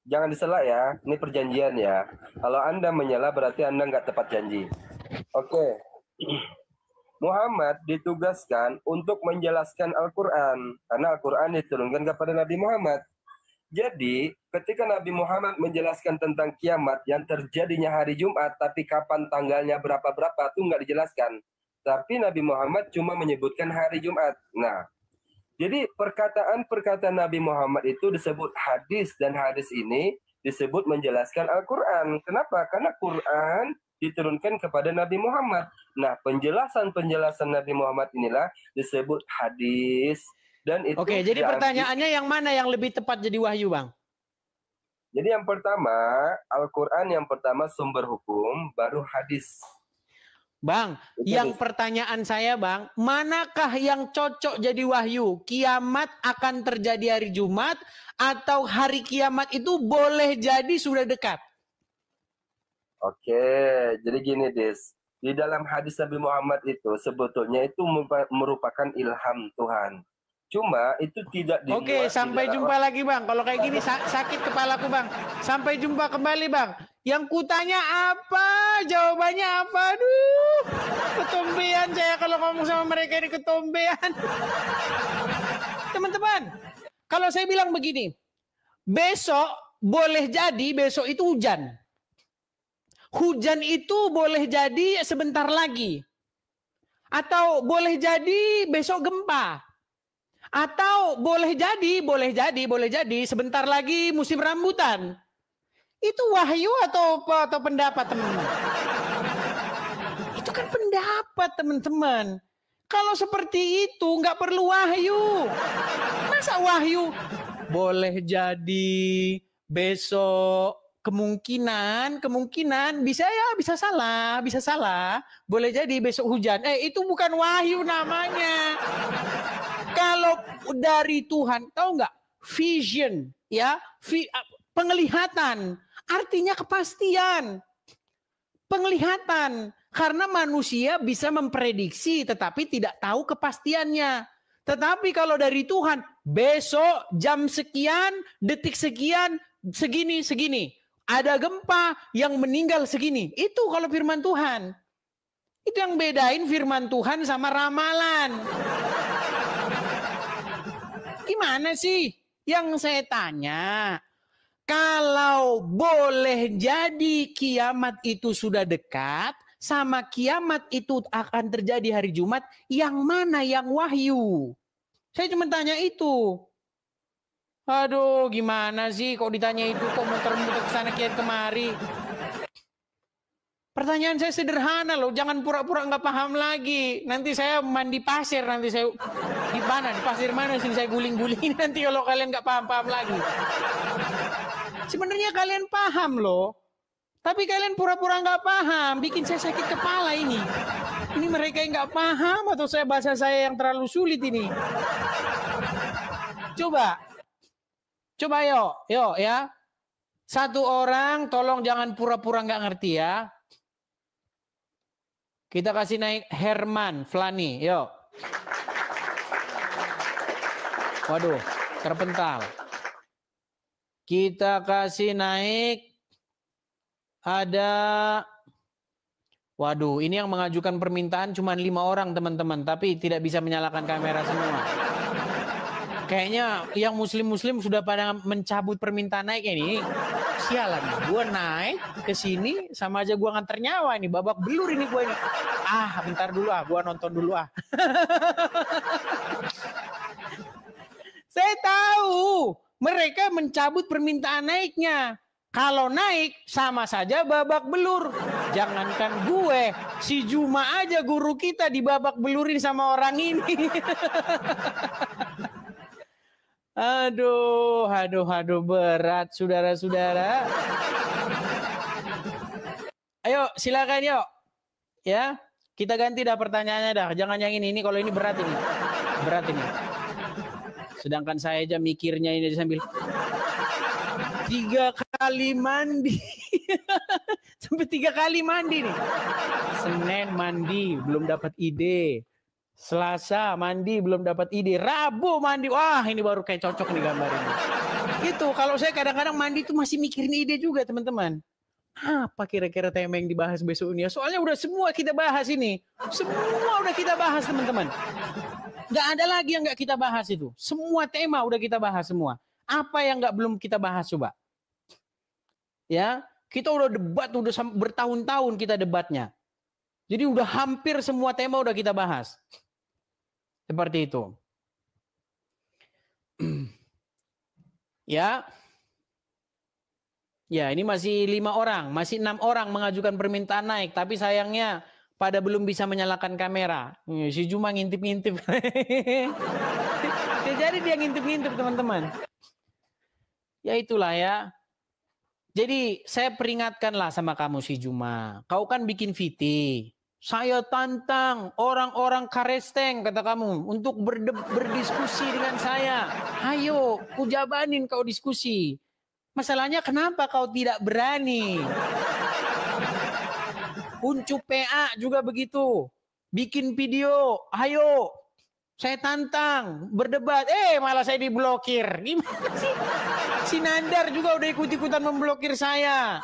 jangan disela ya, ini perjanjian ya. Kalau Anda menyela berarti Anda nggak tepat janji. Oke. Muhammad ditugaskan untuk menjelaskan Al-Quran, karena Al-Quran diturunkan kepada Nabi Muhammad. Jadi, ketika Nabi Muhammad menjelaskan tentang kiamat yang terjadinya hari Jumat, tapi kapan tanggalnya berapa-berapa, itu nggak dijelaskan. Tapi Nabi Muhammad cuma menyebutkan hari Jumat. Nah, jadi perkataan-perkataan Nabi Muhammad itu disebut hadis, dan hadis ini disebut menjelaskan Al-Quran. Kenapa? Karena Quran diturunkan kepada Nabi Muhammad. Nah, penjelasan-penjelasan Nabi Muhammad inilah disebut hadis. Dan itu Oke, jadi pertanyaannya yang mana yang lebih tepat jadi wahyu, Bang? Jadi yang pertama, Al-Quran yang pertama sumber hukum, baru hadis. Bang, yang pertanyaan saya, Bang, manakah yang cocok jadi wahyu? Kiamat akan terjadi hari Jumat atau hari kiamat itu boleh jadi sudah dekat? Oke, jadi gini, Des. Di dalam hadis Nabi Muhammad itu sebetulnya itu merupakan ilham Tuhan. Cuma itu tidak dimuat. Oke, sampai jumpa lagi Bang. Kalau kayak gini sakit kepalaku Bang. Sampai jumpa kembali Bang. Yang kutanya apa? Jawabannya apa? Aduh, ketombean saya kalau ngomong sama mereka ini ketombean. Teman-teman, kalau saya bilang begini, besok boleh jadi besok itu hujan. Hujan itu boleh jadi sebentar lagi. Atau boleh jadi besok gempa. Atau boleh jadi sebentar lagi musim rambutan. Itu wahyu atau pendapat teman-teman? Itu kan pendapat teman-teman. Kalau seperti itu nggak perlu wahyu. Masa wahyu boleh jadi besok kemungkinan bisa salah. Boleh jadi besok hujan. Itu bukan wahyu namanya. Kalau dari Tuhan, tahu nggak? Vision, ya, penglihatan, artinya kepastian. Penglihatan, karena manusia bisa memprediksi, tetapi tidak tahu kepastiannya. Tetapi kalau dari Tuhan, besok jam sekian, detik sekian, segini. Ada gempa yang meninggal segini. Itu kalau firman Tuhan. Itu yang bedain firman Tuhan sama ramalan. Gimana sih? Yang saya tanya, kalau boleh jadi kiamat itu sudah dekat, sama kiamat itu akan terjadi hari Jumat, yang mana yang wahyu? Saya cuma tanya itu. Aduh, gimana sih kok ditanya itu, kok muter-muter kesana kemari. Pertanyaan saya sederhana loh, jangan pura-pura nggak paham lagi. Nanti saya mandi pasir, nanti saya di mana, di pasir mana sini saya guling-guling nanti kalau kalian nggak paham-paham lagi. Sebenarnya kalian paham loh, tapi kalian pura-pura nggak paham, bikin saya sakit kepala ini. Ini mereka yang nggak paham atau bahasa saya yang terlalu sulit ini? Coba yuk ya. Satu orang, tolong jangan pura-pura nggak ngerti ya. Kita kasih naik Herman Flani, yuk. Waduh, terpental. Kita kasih naik. Ada. Waduh, ini yang mengajukan permintaan cuma 5 orang teman-teman. Tapi tidak bisa menyalakan kamera semua. Kayaknya yang muslim-muslim sudah pada mencabut permintaan naik ini. Sialan, gue naik ke sini sama aja gue nganter nyawa ini. Babak belur ini gue ini. Bentar dulu gue nonton dulu Saya tahu mereka mencabut permintaan naiknya. Kalau naik sama saja babak belur. Jangankan gue, si Juma aja guru kita dibabak belurin sama orang ini. Aduh, berat saudara-saudara. Ayo, silakan yuk. Ya, kita ganti dah pertanyaannya dah. Jangan yang ini kalau ini berat ini. Sedangkan saya aja mikirnya ini sambil 3 kali mandi. Sampai 3 kali mandi nih. Senin mandi, belum dapat ide. Selasa mandi belum dapat ide, Rabu mandi, wah ini baru kayak cocok nih gambar ini. Gitu, kalau saya kadang-kadang mandi tuh masih mikirin ide juga teman-teman. Apa kira-kira tema yang dibahas besok ini? Soalnya udah semua kita bahas ini, semua udah kita bahas teman-teman. Gak ada lagi yang gak kita bahas itu. Semua tema udah kita bahas semua. Apa yang belum kita bahas coba? Ya, kita udah debat, udah bertahun-tahun kita debatnya. Jadi udah hampir semua tema udah kita bahas. Seperti itu. Ya. Ya, ini masih 5 orang, masih 6 orang mengajukan permintaan naik, tapi sayangnya pada belum bisa menyalakan kamera. Si Juma ngintip-ngintip. Jadi dia ngintip-ngintip teman-teman. Ya itulah ya. Jadi saya peringatkanlah sama kamu si Juma. Kau kan bikin VT. Saya tantang orang-orang Karesteng, kata kamu, untuk berdiskusi dengan saya. Ayo, kujabanin kau diskusi. Masalahnya kenapa kau tidak berani? Uncup PA juga begitu. Bikin video, ayo. Saya tantang, berdebat. Malah saya diblokir. Gimana sih? Si Nandar juga udah ikut-ikutan memblokir saya.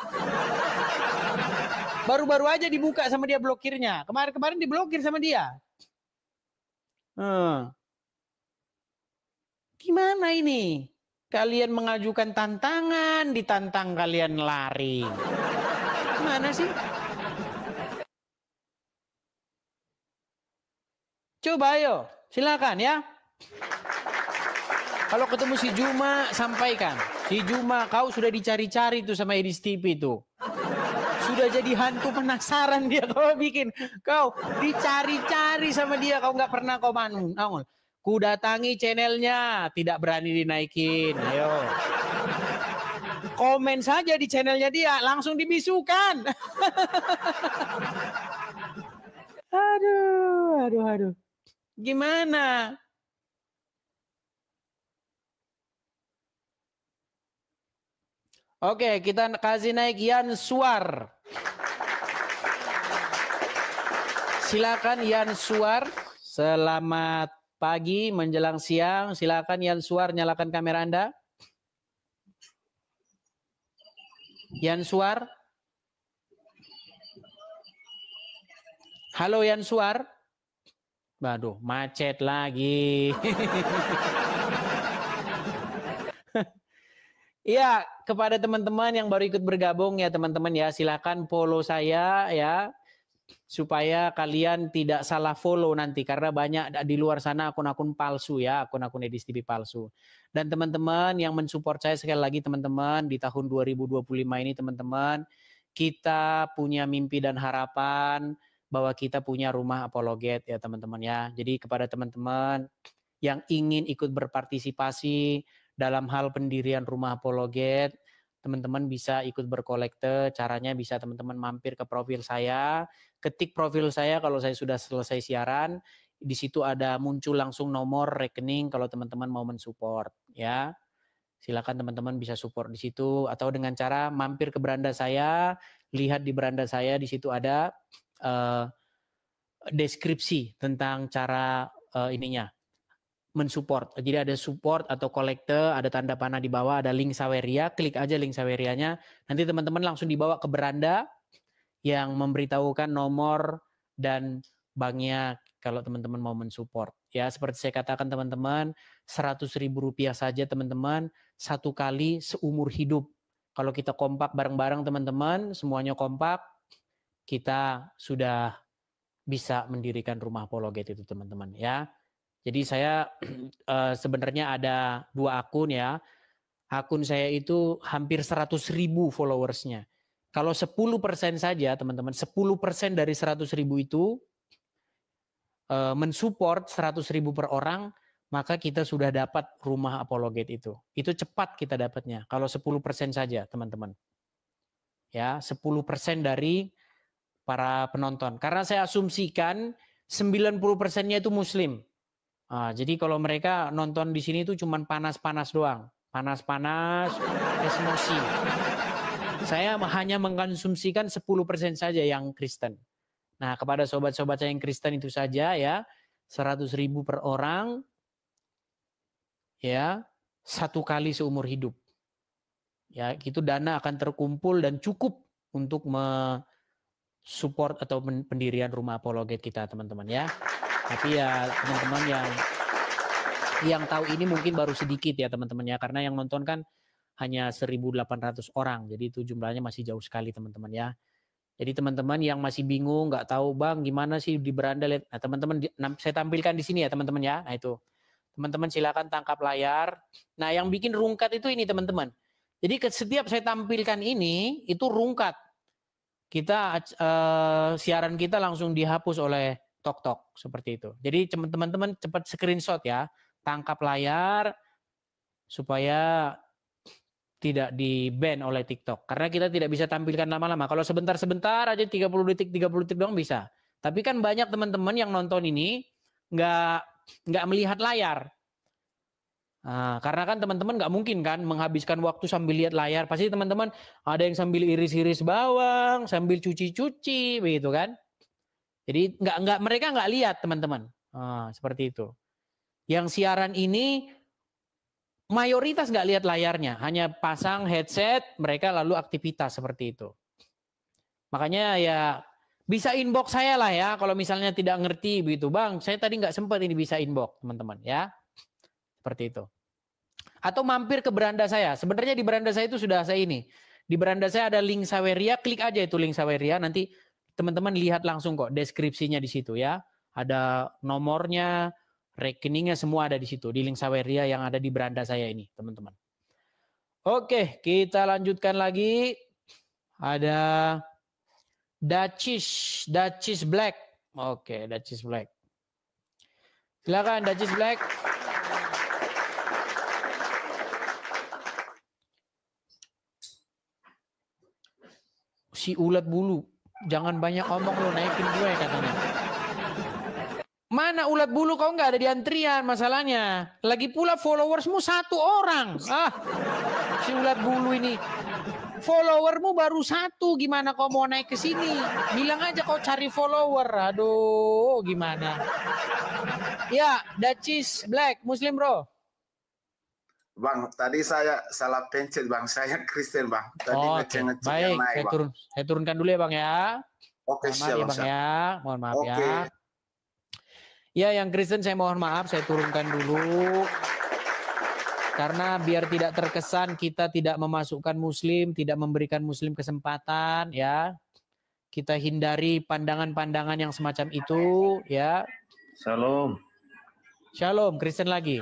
Baru-baru aja dibuka sama dia blokirnya. Kemarin diblokir sama dia. Gimana ini? Kalian mengajukan tantangan, ditantang kalian lari. Gimana sih? Coba ayo, silakan ya. Kalau ketemu si Juma, sampaikan. Si Juma, kau sudah dicari-cari tuh sama Edis TV tuh. Sudah jadi hantu penasaran dia kau bikin. Kau dicari-cari sama dia, kau nggak pernah kau bangun. Ku datangi channelnya, tidak berani dinaikin. Ayo. Komen saja di channelnya dia, langsung dibisukan. Aduh. Gimana? Oke, kita kasih naik Yan Suar. Silakan Yan Suar. Selamat pagi menjelang siang. Silakan Yan Suar, nyalakan kamera Anda. Yan Suar. Halo Yan Suar. Waduh, macet lagi. Iya, kepada teman-teman yang baru ikut bergabung ya teman-teman ya, silakan follow saya ya, supaya kalian tidak salah follow nanti, karena banyak di luar sana akun-akun palsu ya, akun-akun Edis TV palsu. Dan teman-teman yang mensupport saya, sekali lagi teman-teman, di tahun 2025 ini teman-teman, kita punya mimpi dan harapan bahwa kita punya rumah apologet ya teman-teman ya. Jadi kepada teman-teman yang ingin ikut berpartisipasi dalam hal pendirian rumah apologet, teman-teman bisa ikut berkolekte. Caranya bisa teman-teman mampir ke profil saya, ketik profil saya kalau saya sudah selesai siaran, di situ ada muncul langsung nomor rekening kalau teman-teman mau mensupport ya. Silakan teman-teman bisa support di situ, atau dengan cara mampir ke beranda saya, lihat di beranda saya, di situ ada deskripsi tentang cara ininya mensupport. Jadi ada support atau kolekte, ada tanda panah di bawah, ada link Saweria, klik aja link Sawerianya. Nanti teman-teman langsung dibawa ke beranda yang memberitahukan nomor dan banknya kalau teman-teman mau mensupport. Ya, seperti saya katakan teman-teman, Rp100.000 saja teman-teman, satu kali seumur hidup. Kalau kita kompak bareng-bareng teman-teman, semuanya kompak, kita sudah bisa mendirikan rumah apologet itu teman-teman ya. Jadi saya sebenarnya ada 2 akun ya. Akun saya itu hampir 100.000 followersnya. Kalau 10% saja teman-teman, 10% dari 100.000 itu mensupport 100.000 per orang, maka kita sudah dapat rumah apologet itu. Itu cepat kita dapatnya. Kalau 10% saja teman-teman. Ya, 10% dari para penonton. Karena saya asumsikan 90%-nya itu muslim. Jadi kalau mereka nonton di sini itu cuma panas-panas doang. Panas-panas, emosi. Saya hanya mengkonsumsikan 10% saja yang Kristen. Nah, kepada sobat-sobat saya yang Kristen itu saja ya, 100.000 per orang, ya, satu kali seumur hidup. Ya, itu dana akan terkumpul dan cukup untuk support atau pendirian rumah apologet kita teman-teman ya. Tapi ya teman-teman yang tahu ini mungkin baru sedikit ya teman-teman ya, karena yang nonton kan hanya 1.800 orang, jadi itu jumlahnya masih jauh sekali teman-teman ya. Jadi teman-teman yang masih bingung, nggak tahu bang gimana sih di beranda, lihat. Nah teman-teman saya tampilkan di sini ya teman-teman ya. Nah itu teman-teman silakan tangkap layar. Nah yang bikin rungkat itu ini teman-teman. Jadi setiap saya tampilkan ini itu rungkat. Kita siaran kita langsung dihapus oleh TokTok seperti itu. Jadi teman-teman cepat screenshot ya, tangkap layar supaya tidak di-ban oleh TikTok. Karena kita tidak bisa tampilkan lama-lama. Kalau sebentar-sebentar aja 30 detik doang bisa. Tapi kan banyak teman-teman yang nonton ini nggak melihat layar. Nah, karena kan teman-teman nggak mungkin kan menghabiskan waktu sambil lihat layar. Pasti teman-teman ada yang sambil iris-iris bawang, sambil cuci-cuci, begitu kan? Jadi mereka nggak lihat teman-teman. Seperti itu. Yang siaran ini mayoritas nggak lihat layarnya, hanya pasang headset, mereka lalu aktivitas seperti itu. Makanya ya bisa inbox saya lah ya, kalau misalnya tidak ngerti begitu, bang. Saya tadi nggak sempat ini bisa inbox teman-teman ya, seperti itu. Atau mampir ke beranda saya. Sebenarnya di beranda saya itu sudah saya ini. Di beranda saya ada link Saweria, klik aja itu link Saweria, nanti teman-teman lihat langsung kok deskripsinya di situ ya. Ada nomornya, rekeningnya semua ada di situ, di link Saweria yang ada di beranda saya ini, teman-teman. Oke, kita lanjutkan lagi. Ada Dutchess Black. Oke, Dutchess Black. Silakan Dajis Black. Si ulat bulu, jangan banyak omong lo, naikin gue katanya. Mana ulat bulu, kau nggak ada di antrian masalahnya. Lagi pula followersmu 1 orang. Si ulat bulu ini. Followermu baru 1, gimana kau mau naik ke sini? Bilang aja kau cari follower. Aduh, gimana? Ya, Dajis Black, Muslim bro. Bang, tadi saya salah pencet bang, saya Kristen bang. Tadi ngecek baik, yang naik, saya turunkan dulu ya bang ya. Oke, Mohon maaf ya bang ya, mohon maaf ya. Ya yang Kristen saya mohon maaf, saya turunkan dulu. Karena biar tidak terkesan kita tidak memasukkan Muslim, tidak memberikan Muslim kesempatan ya. Kita hindari pandangan-pandangan yang semacam itu ya. Shalom. Shalom, Kristen lagi.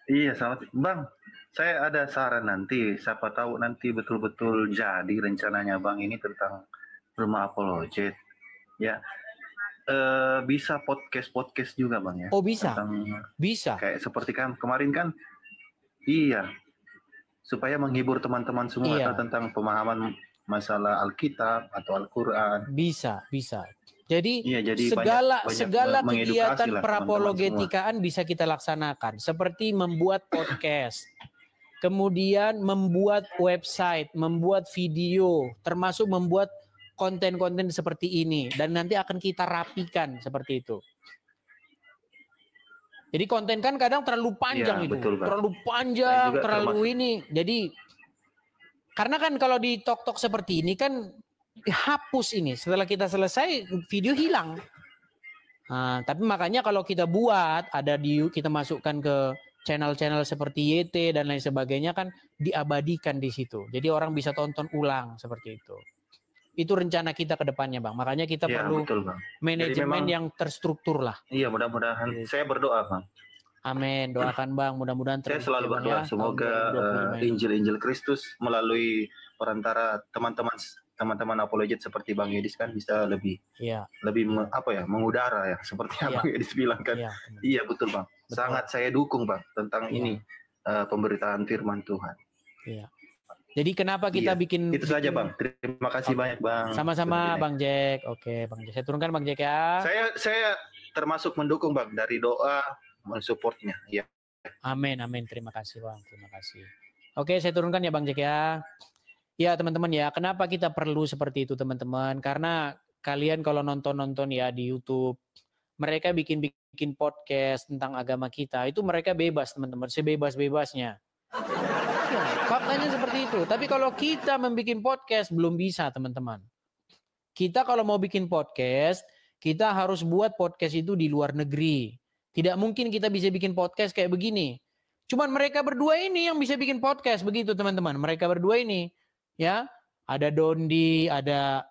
Iya, selamat. Bang, saya ada saran nanti. Siapa tahu nanti betul-betul jadi rencananya Bang ini tentang rumah apologet. Ya, bisa podcast juga Bang ya. Oh bisa, bisa. Kayak seperti kan kemarin kan, iya. Supaya menghibur teman-teman semua tentang pemahaman masalah Alkitab atau Al-Quran. Bisa. Jadi, jadi segala kegiatan perapologetikaan bisa kita laksanakan. Seperti membuat podcast, kemudian membuat website, membuat video, termasuk membuat konten-konten seperti ini. Dan nanti akan kita rapikan seperti itu. Jadi konten kan kadang terlalu panjang itu. Betul, terlalu panjang, terlalu ini. Jadi, karena kan kalau di talk-talk seperti ini kan, hapus ini setelah kita selesai video hilang. Nah, tapi makanya kalau kita buat kita masukkan ke channel-channel seperti YT dan lain sebagainya kan diabadikan di situ. Jadi orang bisa tonton ulang seperti itu. Itu rencana kita ke depannya Bang. Makanya kita perlu manajemen yang terstruktur lah. Iya, mudah-mudahan. Saya berdoa Bang. Amin, doakan Bang. Mudah-mudahan saya selalu berdoa semoga Injil Kristus melalui perantara teman-teman apologet seperti Bang Yedis kan bisa lebih mengudara ya seperti yang Bang Yedis bilang kan. Iya betul Bang. Betul. Sangat saya dukung Bang tentang ini pemberitaan firman Tuhan. Iya. Jadi kenapa kita bikin itu saja Bang. Terima kasih banyak Bang. Sama-sama Bang Jack. Oke Bang Jack. Saya turunkan Bang Jack ya. Saya termasuk mendukung Bang dari doa mensupportnya. Ya. Amin. Terima kasih Bang. Terima kasih. Oke saya turunkan ya Bang Jack ya. Ya teman-teman ya, kenapa kita perlu seperti itu teman-teman? Karena kalian kalau nonton ya di YouTube, mereka bikin podcast tentang agama kita, itu mereka bebas teman-teman, sebebas-bebasnya. Ya, faktanya seperti itu. Tapi kalau kita membuat podcast belum bisa teman-teman. Kita kalau mau bikin podcast, kita harus buat podcast itu di luar negeri. Tidak mungkin kita bisa bikin podcast kayak begini. Cuman mereka berdua ini yang bisa bikin podcast begitu teman-teman. Mereka berdua ini. Ya, ada Dondi, ada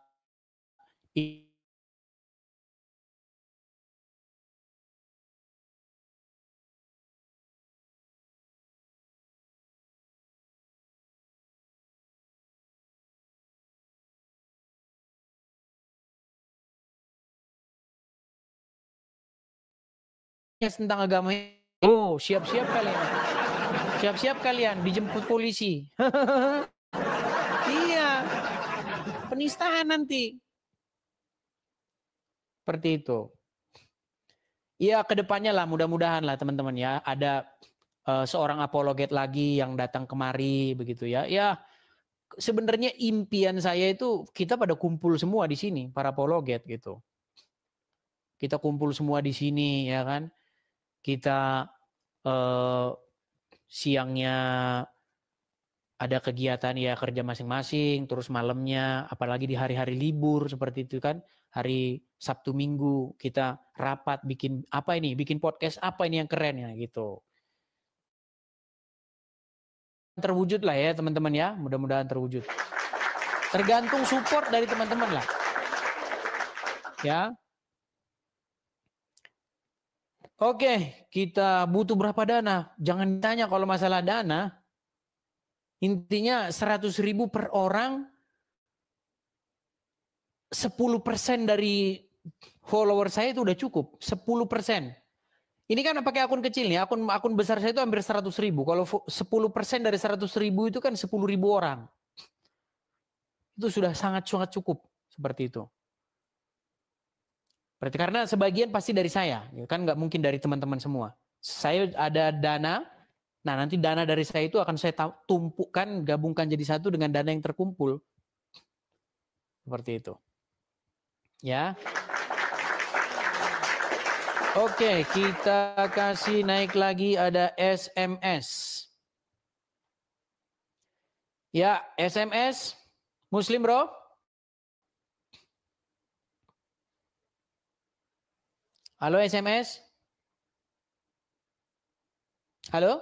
tentang agama. Oh, siap-siap kalian. Siap-siap kalian dijemput polisi. Iya, penistaan nanti. Seperti itu. Ya kedepannya lah mudah-mudahan lah teman-teman ya. Ada seorang apologet lagi yang datang kemari begitu ya. Ya sebenarnya impian saya itu kita pada kumpul semua di sini para apologet gitu. Kita kumpul semua di sini ya kan. Kita siangnya ada kegiatan ya kerja masing-masing, terus malamnya, apalagi di hari-hari libur seperti itu kan, hari Sabtu Minggu kita rapat bikin apa ini, bikin podcast apa ini yang keren ya gitu. Terwujud lah ya teman-teman ya, mudah-mudahan terwujud. Tergantung support dari teman-teman lah. Ya. Oke, kita butuh berapa dana? Jangan ditanya kalau masalah dana. Intinya 100.000 per orang, 10% dari follower saya itu udah cukup 10%. Ini kan pakai akun kecil nih, akun besar saya itu hampir 100.000. Kalau 10% dari 100.000 itu kan 10.000 orang. Itu sudah sangat cukup seperti itu. Berarti karena sebagian pasti dari saya, kan nggak mungkin dari teman-teman semua. Saya ada dana, nah nanti dana dari saya itu akan saya tumpukan, gabungkan jadi satu dengan dana yang terkumpul. Seperti itu. Ya. Oke, kita kasih naik lagi ada SMS. Ya, SMS. Muslim, bro? Halo, SMS? Halo?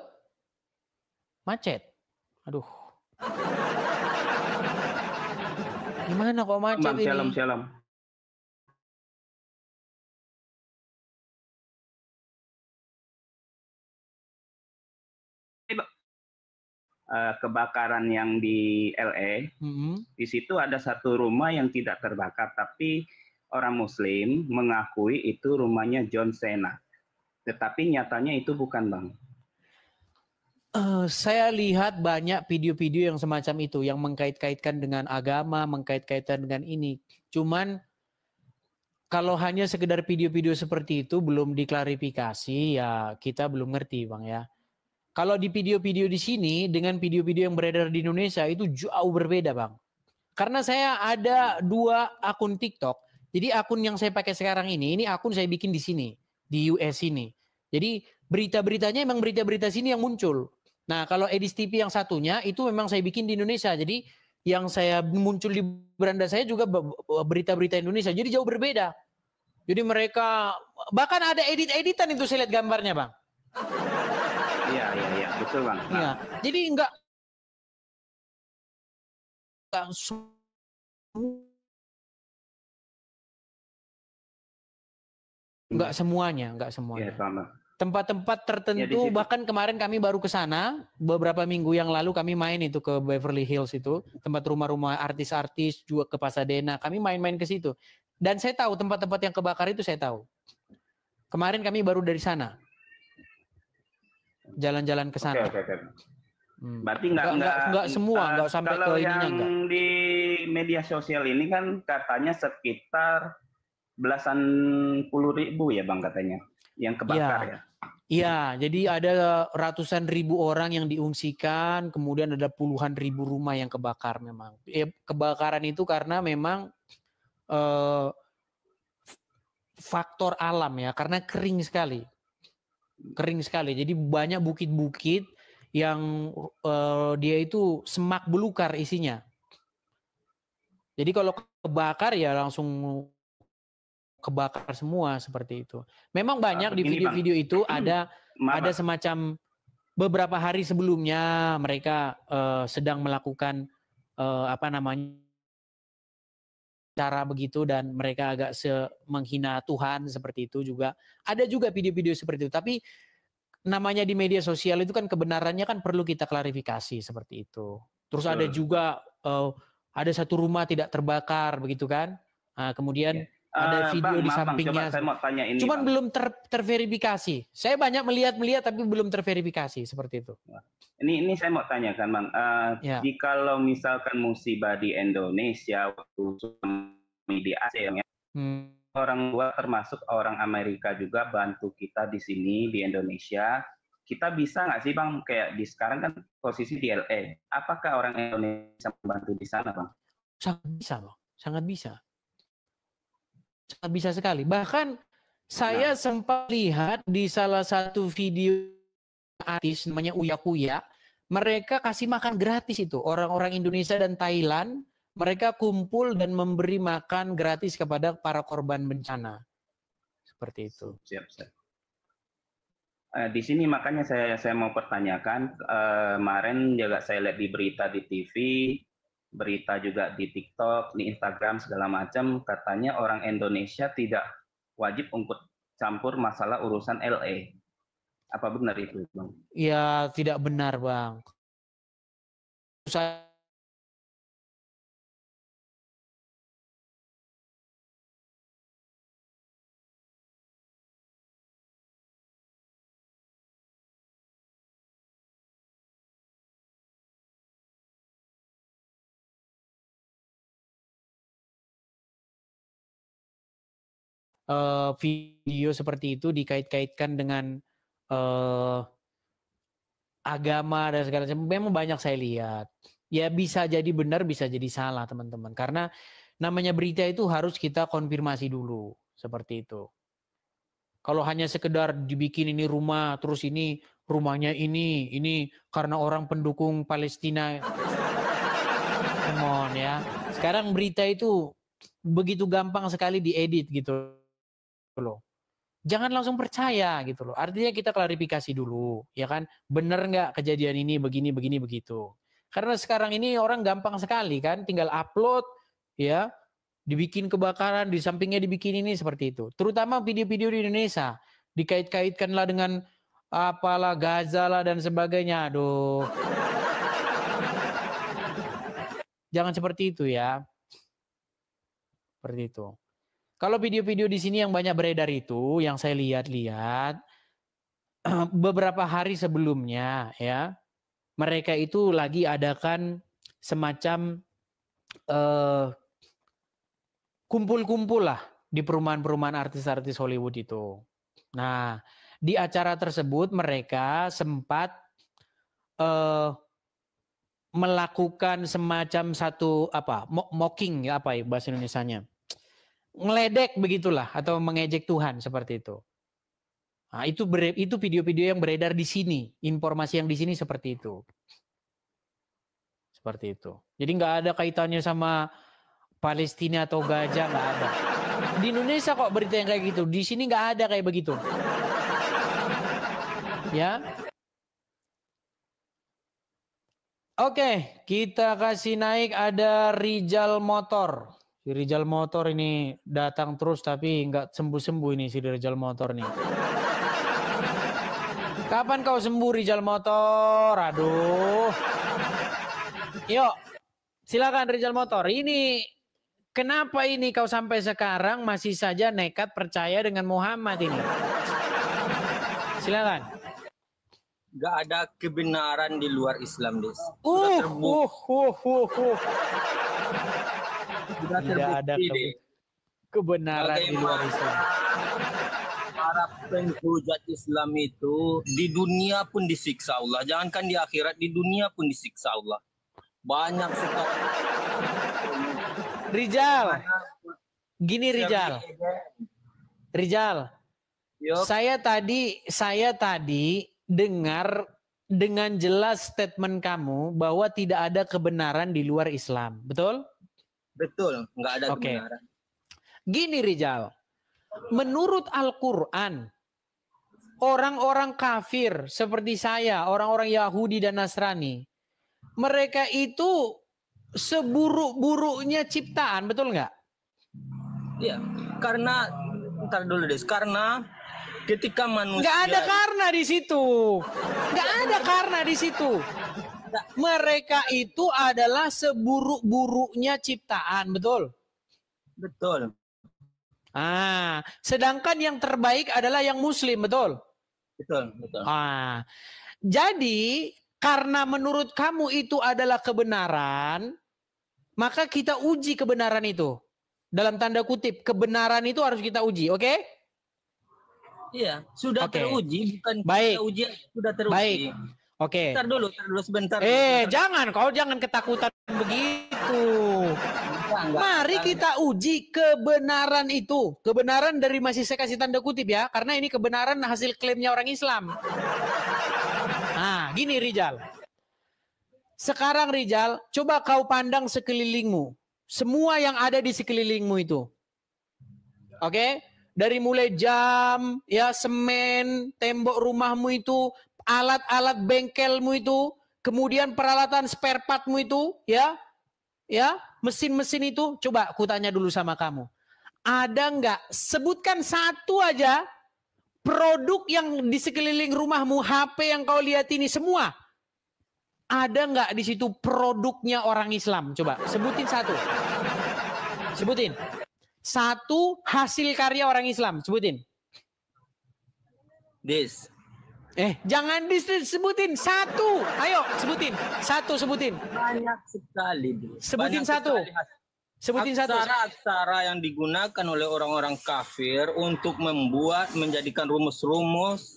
Macet? Aduh. Gimana kok macet ini? Shalom. Kebakaran yang di LA, di situ ada satu rumah yang tidak terbakar, tapi orang Muslim mengakui itu rumahnya John Cena, tetapi nyatanya itu bukan, Bang. Saya lihat banyak video-video yang semacam itu, yang mengkait-kaitkan dengan agama, mengkait-kaitkan dengan ini. Cuman kalau hanya sekedar video-video seperti itu belum diklarifikasi, ya kita belum ngerti, Bang ya. Kalau di video-video di sini dengan video-video yang beredar di Indonesia itu jauh berbeda, Bang. Karena saya ada 2 akun TikTok. Jadi akun yang saya pakai sekarang ini akun saya bikin di sini, di US ini. Jadi berita-beritanya emang berita-berita sini yang muncul. Nah, kalau Edis TV yang satunya itu memang saya bikin di Indonesia. Jadi yang saya muncul di beranda saya juga berita-berita Indonesia. Jadi jauh berbeda. Jadi mereka bahkan ada edit-editan itu saya lihat gambarnya, Bang. Iya, betul, Bang. Nah, ya, jadi enggak semuanya. Ya, Tempat-tempat tertentu, ya, bahkan kemarin kami baru ke sana, beberapa minggu yang lalu kami main itu ke Beverly Hills itu, tempat rumah-rumah artis-artis, juga ke Pasadena, kami main-main ke situ. Dan saya tahu tempat-tempat yang kebakar itu saya tahu. Kemarin kami baru dari sana. Jalan-jalan ke sana. Oke. Berarti nggak semua, nggak sampai ke ininya. Kalau yang di media sosial ini kan katanya sekitar belasan puluh ribu ya, Bang, katanya yang kebakar ya. Iya, jadi ada ratusan ribu orang yang diungsikan, kemudian ada puluhan ribu rumah yang kebakar memang. Kebakaran itu karena memang faktor alam ya, karena kering sekali. Jadi banyak bukit-bukit yang dia itu semak belukar isinya. Jadi kalau kebakar ya langsung kebakar semua seperti itu. Memang banyak di video-video itu ada semacam beberapa hari sebelumnya mereka sedang melakukan cara begitu dan mereka agak menghina Tuhan seperti itu juga. Ada juga video-video seperti itu. Tapi namanya di media sosial itu kan kebenarannya kan perlu kita klarifikasi seperti itu. Terus ada juga ada satu rumah tidak terbakar begitu kan. Nah, kemudian ada video di sampingnya. Saya mau tanya ini. Cuman belum terverifikasi. Saya banyak melihat tapi belum terverifikasi seperti itu. Ini saya mau tanyakan, Bang. Jikalau misalkan musibah di Indonesia waktu tsunami di Aceh ya, orang luar termasuk orang Amerika juga bantu kita di sini di Indonesia. Kita bisa nggak sih, Bang, kayak di sekarang kan posisi di LA. Apakah orang Indonesia membantu di sana, Bang? Sangat bisa, Bang. Sangat bisa. Sangat bisa sekali. Bahkan saya sempat lihat di salah satu video artis namanya Uya Kuya, mereka kasih makan gratis itu. Orang-orang Indonesia dan Thailand, mereka kumpul dan memberi makan gratis kepada para korban bencana. Seperti itu. Siap. Di sini makanya saya mau pertanyakan, kemarin juga saya lihat di berita di TV, berita juga di TikTok, di Instagram segala macam, katanya orang Indonesia tidak wajib untuk campur masalah urusan LA. Apa benar itu, Bang? Ya, tidak benar, Bang. video seperti itu dikait-kaitkan dengan agama dan segala macam. Memang banyak saya lihat. Ya bisa jadi benar, bisa jadi salah teman-teman. Karena namanya berita itu harus kita konfirmasi dulu. Seperti itu. Kalau hanya sekedar dibikin ini rumah, terus ini rumahnya ini karena orang pendukung Palestina. Come on ya. Sekarang berita itu begitu gampang sekali diedit gitu loh. Jangan langsung percaya gitu loh. Artinya kita klarifikasi dulu, ya kan? Bener nggak kejadian ini begini begitu? Karena sekarang ini orang gampang sekali kan, tinggal upload, ya, dibikin kebakaran, di sampingnya dibikin ini seperti itu. Terutama video-video di Indonesia, dikait-kaitkanlah dengan apalah Gaza lah dan sebagainya. Aduh, jangan seperti itu ya. Seperti itu. Kalau video-video di sini yang banyak beredar itu, yang saya lihat-lihat beberapa hari sebelumnya, ya, mereka itu lagi adakan semacam kumpul-kumpul lah di perumahan-perumahan artis-artis Hollywood itu. Nah, di acara tersebut mereka sempat melakukan semacam satu mocking apa ya bahasa Indonesianya, ngeledek begitulah atau mengejek Tuhan seperti itu. Nah, itu video-video yang beredar di sini, informasi yang di sini seperti itu. Seperti itu. Jadi nggak ada kaitannya sama Palestina atau Gaza, nggak ada. Di Indonesia kok berita yang kayak gitu, di sini nggak ada kayak begitu. Ya. Oke, kita kasih naik ada Rijal Motor. Si Rijal Motor ini datang terus tapi nggak sembuh-sembuh ini si Rijal Motor nih. Kapan kau sembuh Rijal Motor? Aduh. Yuk, silakan Rijal Motor. Ini kenapa ini kau sampai sekarang masih saja nekat percaya dengan Muhammad ini? Silakan. Gak ada kebenaran di luar Islam, Des. Tidak ada kebenaran di luar Islam. Para penghujat Islam itu di dunia pun disiksa Allah. Jangankan di akhirat, di dunia pun disiksa Allah. Banyak sekali. Rijal. Gini Rijal. Rijal. Saya tadi dengar dengan jelas statement kamu bahwa tidak ada kebenaran di luar Islam. Betul? Betul, nggak ada kebenaran. Gini Rijal, menurut Al-Quran, orang-orang kafir seperti saya, orang-orang Yahudi dan Nasrani, mereka itu seburuk-buruknya ciptaan, betul nggak? Iya, karena, ntar dulu Des, karena ketika manusia... Nggak ada karena di situ. Nggak ada karena di situ. Mereka itu adalah seburuk-buruknya ciptaan, betul? Betul. Sedangkan yang terbaik adalah yang muslim, betul? Betul. Jadi, karena menurut kamu itu adalah kebenaran, maka kita uji kebenaran itu. Dalam tanda kutip, kebenaran itu harus kita uji, oke? Iya, sudah teruji, bukan baik. Kita uji, sudah teruji. Baik. Oke. Ntar dulu sebentar. Jangan, kau jangan ketakutan begitu. Mari kita uji kebenaran itu. Kebenaran dari masih saya kasih tanda kutip ya, karena ini kebenaran hasil klaimnya orang Islam. Gini Rijal. Sekarang Rijal, coba kau pandang sekelilingmu. Semua yang ada di sekelilingmu itu. Oke? Dari mulai jam, ya semen, tembok rumahmu itu, alat-alat bengkelmu itu, kemudian peralatan spare partmu itu, ya, mesin-mesin itu, coba aku tanya dulu sama kamu. Ada nggak? Sebutkan satu aja produk yang di sekeliling rumahmu, HP yang kau lihat ini semua. Ada nggak di situ produknya orang Islam? Coba sebutin satu. Sebutin. Satu hasil karya orang Islam, sebutin. Jangan disebutin satu. Ayo sebutin. Satu sebutin. Banyak sekali. Sebutin satu. Sebutin satu. Aksara-aksara yang digunakan oleh orang-orang kafir untuk menjadikan rumus-rumus.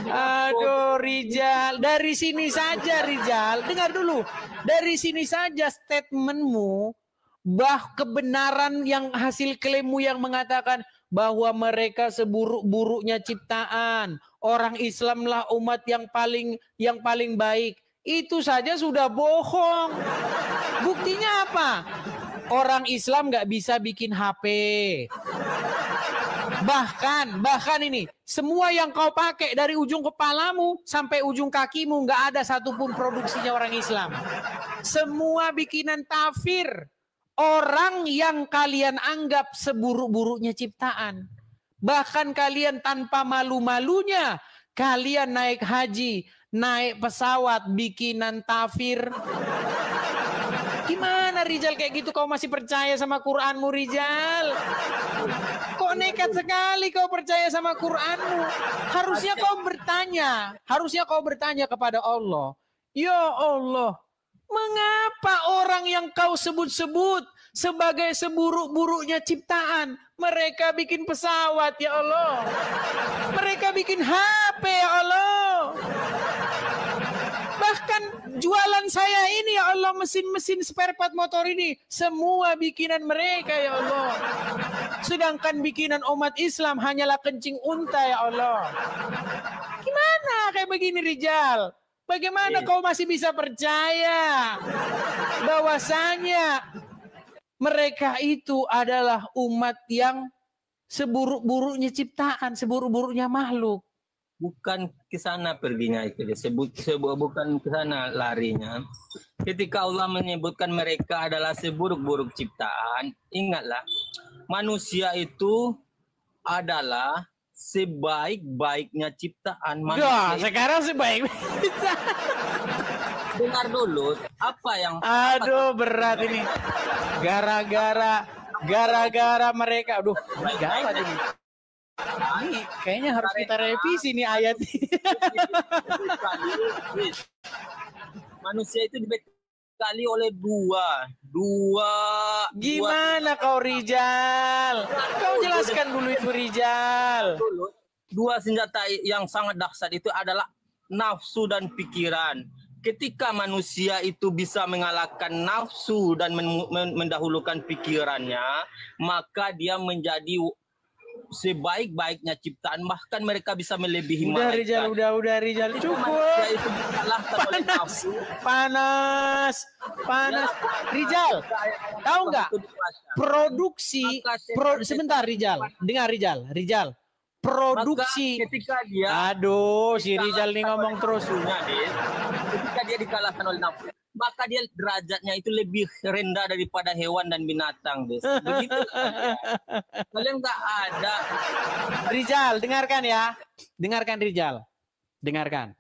Aduh, Rijal, dari sini saja, Rijal. Dengar dulu. Dari sini saja statementmu, kebenaran yang hasil klaimmu yang mengatakan bahwa mereka seburuk-buruknya ciptaan. Orang Islamlah umat yang paling baik. Itu saja sudah bohong. Buktinya apa? Orang Islam nggak bisa bikin HP. Bahkan ini, semua yang kau pakai dari ujung kepalamu sampai ujung kakimu nggak ada satupun produksinya orang Islam. Semua bikinan kafir. Orang yang kalian anggap seburuk-buruknya ciptaan. Bahkan kalian tanpa malu-malunya, kalian naik haji, naik pesawat, bikinan kafir. Gimana Rijal kayak gitu kau masih percaya sama Quranmu, Rijal? Kok nekat sekali kau percaya sama Quranmu? Harusnya kau bertanya kepada Allah. Ya Allah, mengapa orang yang kau sebut-sebut sebagai seburuk-buruknya ciptaan, mereka bikin pesawat ya Allah. Mereka bikin HP ya Allah. Bahkan jualan saya ini ya Allah, mesin-mesin spare part motor ini semua bikinan mereka ya Allah. Sedangkan bikinan umat Islam hanyalah kencing unta ya Allah. Gimana kayak begini Rijal? Bagaimana kau masih bisa percaya bahwasanya mereka itu adalah umat yang seburuk-buruknya ciptaan, seburuk-buruknya makhluk? Bukan ke sana perginya itu dia. Bukan ke sana larinya. Ketika Allah menyebutkan mereka adalah seburuk-buruk ciptaan, ingatlah manusia itu adalah sebaik-baiknya ciptaan. Manusia sekarang sebaik. Dengar dulu apa yang. Aduh berat ini. Gara-gara mereka. Aduh, gawat ini. Ini kayaknya harus kita revisi nih ayat ini. Manusia itu dibekali oleh dua. Gimana kau Rijal? Kau jelaskan dulu itu Rijal. Dua senjata yang sangat dahsyat itu adalah nafsu dan pikiran. Ketika manusia itu bisa mengalahkan nafsu dan mendahulukan pikirannya, maka dia menjadi sebaik-baiknya ciptaan, bahkan mereka bisa melebihi malaikat. Udah Rijal, cukup. Panas. Rijal, tahu nggak? Sebentar Rijal, dengar Rijal. Produksi. Maka ketika dia, si Rijal nih ngomong terus. Ketika dia dikalahkan oleh nafsu, maka dia derajatnya itu lebih rendah daripada hewan dan binatang, begitu. Kalian nggak ada. Rijal, dengarkan ya. Dengarkan Rijal. Dengarkan.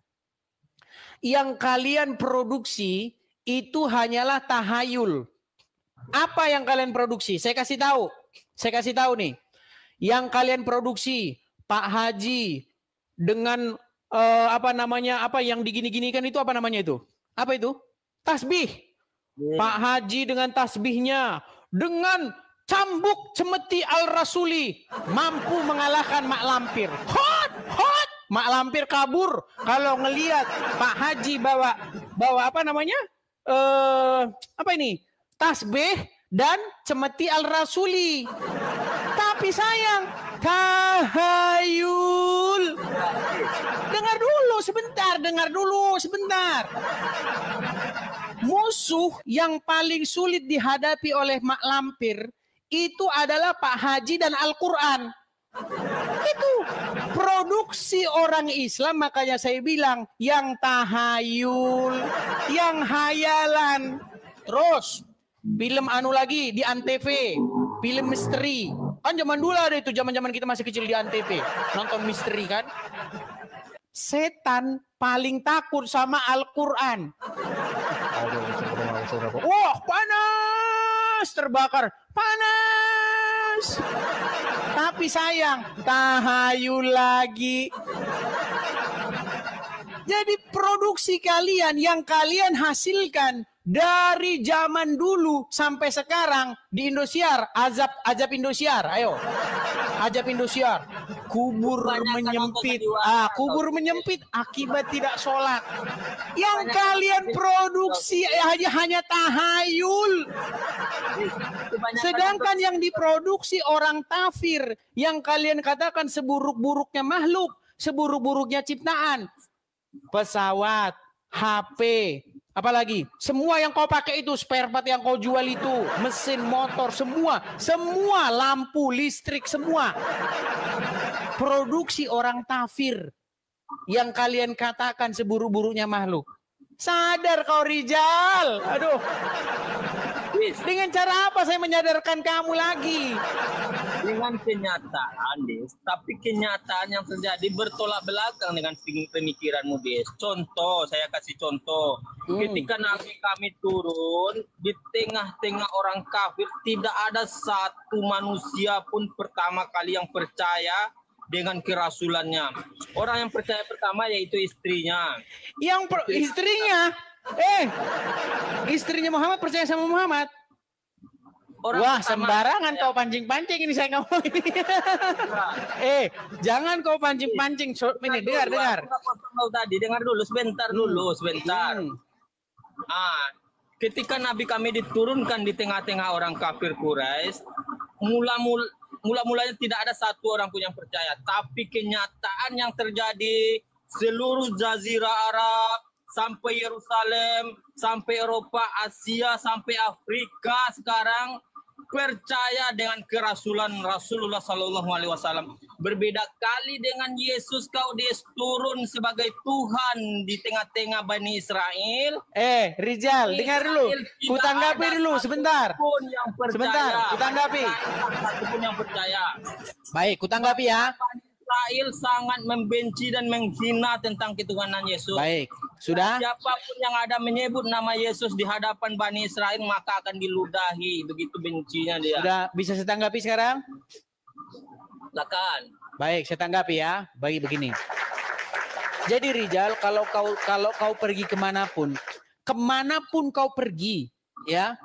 Yang kalian produksi itu hanyalah tahayul. Apa yang kalian produksi? Saya kasih tahu nih. Yang kalian produksi, Pak Haji dengan apa yang digini-ginikan itu apa namanya itu? Apa itu? Tasbih. Pak Haji dengan tasbihnya, dengan cambuk cemeti al-rasuli, mampu mengalahkan Mak Lampir. Hot! Mak Lampir kabur kalau ngelihat Pak Haji bawa apa namanya? Tasbih dan cemeti al-rasuli. Tapi sayang, tahayul. Dengar dulu sebentar. Musuh yang paling sulit dihadapi oleh Mak Lampir itu adalah Pak Haji dan Al-Quran. Itu produksi orang Islam, makanya saya bilang yang tahayul, yang hayalan. Terus film lagi di Antv, film misteri. Kan zaman dulu ada itu, zaman kita masih kecil di Antv, nonton misteri kan. Setan paling takut sama Al-Quran. Wah, panas, terbakar, panas. Tapi sayang, tahayul lagi. Jadi produksi kalian yang kalian hasilkan dari zaman dulu sampai sekarang di Indosiar, azab Indosiar, ayo. Azab Indosiar. Kubur menyempit. Kubur menyempit akibat tidak sholat. Yang kalian produksi hanya tahayul. Sedangkan yang diproduksi orang kafir, yang kalian katakan seburuk-buruknya makhluk, seburuk-buruknya ciptaan, pesawat, HP, apalagi semua yang kau pakai itu, spare part yang kau jual itu, mesin motor, semua lampu listrik, semua produksi orang kafir yang kalian katakan seburuk-buruknya makhluk. Sadar kau Rijal. Aduh. Dengan cara apa saya menyadarkan kamu lagi? Dengan kenyataan, Des. Tapi kenyataan yang terjadi bertolak belakang dengan pemikiranmu, Des. Contoh, saya kasih contoh. Ketika Nabi kami turun di tengah-tengah orang kafir, tidak ada satu manusia pun pertama kali yang percaya dengan kerasulannya. Orang yang percaya pertama yaitu istrinya. Istrinya Muhammad percaya sama Muhammad. Wah, sembarangan kau pancing-pancing ini saya ngomong ini. Jangan kau pancing-pancing. Ini dengar. Tadi dengar dulu sebentar. Ketika Nabi kami diturunkan di tengah-tengah orang kafir Quraisy, mula-mulanya tidak ada satu orang pun yang percaya. Tapi kenyataan yang terjadi seluruh Jazirah Arab, sampai Yerusalem, sampai Eropa, Asia, sampai Afrika sekarang percaya dengan kerasulan Rasulullah SAW. Berbeda kali dengan Yesus, kau turun sebagai Tuhan di tengah-tengah Bani Israel. Rijal, dengar dulu. Kutanggapi dulu sebentar. Kutanggapi. Satupun yang percaya. Baik, kutanggapi ya. Israel sangat membenci dan menghina tentang ketuhanan Yesus. Baik, sudah. Siapapun yang ada menyebut nama Yesus di hadapan Bani Israel maka akan diludahi. Begitu bencinya dia. Sudah, bisa saya tanggapi sekarang? Silakan. Baik, saya tanggapi ya. Begini. Jadi Rijal, kalau kau pergi kemanapun kau pergi, ya,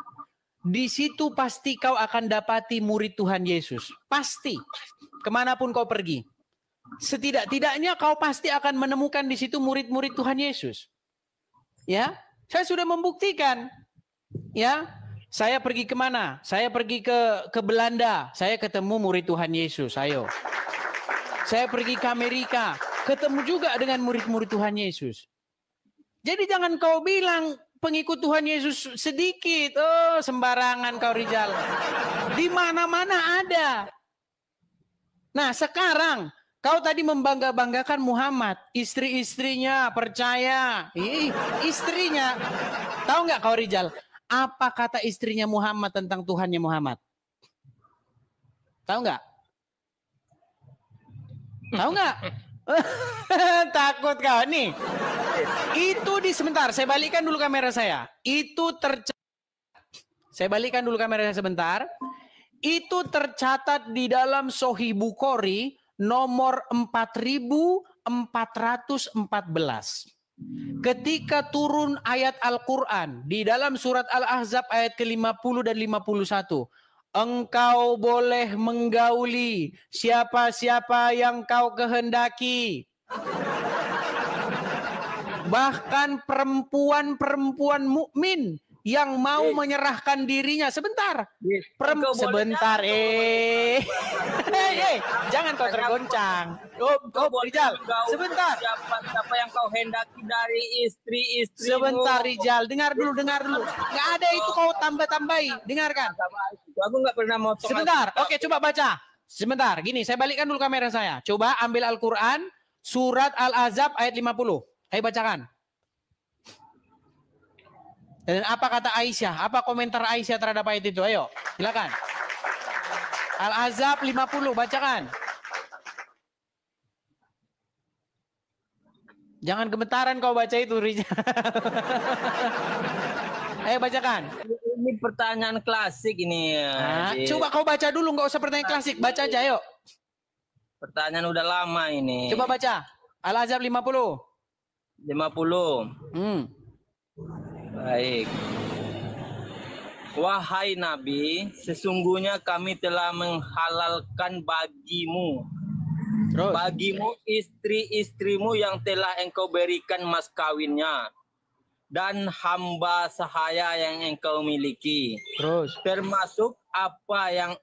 di situ pasti kau akan dapati murid Tuhan Yesus. Pasti, kemanapun kau pergi. Setidak-tidaknya kau pasti akan menemukan di situ murid-murid Tuhan Yesus. Ya, saya sudah membuktikan. Ya, saya pergi kemana? Saya pergi ke Belanda, saya ketemu murid Tuhan Yesus. Ayo. Saya pergi ke Amerika, ketemu juga dengan murid-murid Tuhan Yesus. Jadi jangan kau bilang pengikut Tuhan Yesus sedikit. Oh, sembarangan kau Rijal. Di mana-mana ada. Nah, sekarang kau tadi membangga-banggakan Muhammad, istri-istrinya percaya. Istrinya. Tahu nggak kau Rijal? Apa kata istrinya Muhammad tentang Tuhannya Muhammad? Tahu nggak? Tahu nggak? Takut kau nih. Itu sebentar, saya balikkan dulu kamera saya. Saya balikkan dulu kamera saya sebentar. Itu tercatat di dalam Sahih Bukhari nomor 4414. Ketika turun ayat Al-Quran di dalam surat Al-Ahzab ayat ke-50 dan 51. Engkau boleh menggauli siapa-siapa yang kau kehendaki. Bahkan perempuan-perempuan mukmin yang mau menyerahkan dirinya. Sebentar. Sebentar. Jangan kau tergoncang. Rijal, sebentar. Siapa yang kau hendaki dari istri-istrimu. Sebentar Rijal, dengar dulu. Nggak ada itu kau tambah-tambahi. Dengarkan. Aku nggak pernah mau. Sebentar. Oke, coba baca. Sebentar. Gini, saya balikkan dulu kamera saya. Coba ambil Al-Quran, surat Al-Ahzab ayat 50. Ayo bacakan. Dan apa kata Aisyah? Apa komentar Aisyah terhadap ayat itu? Ayo, silakan. Al-Ahzab 50, bacakan. Jangan gemetaran kau baca itu, Rijal. Ayo bacakan. Ini pertanyaan klasik ini. Coba kau baca dulu, nggak usah pertanyaan klasik. Baca aja, ayo. Pertanyaan udah lama ini. Coba baca. Al-Ahzab 50. 50. Baik. Wahai Nabi, sesungguhnya kami telah menghalalkan bagimu istri-istrimu yang telah engkau berikan mas kawinnya dan hamba sahaya yang engkau miliki. Termasuk apa yang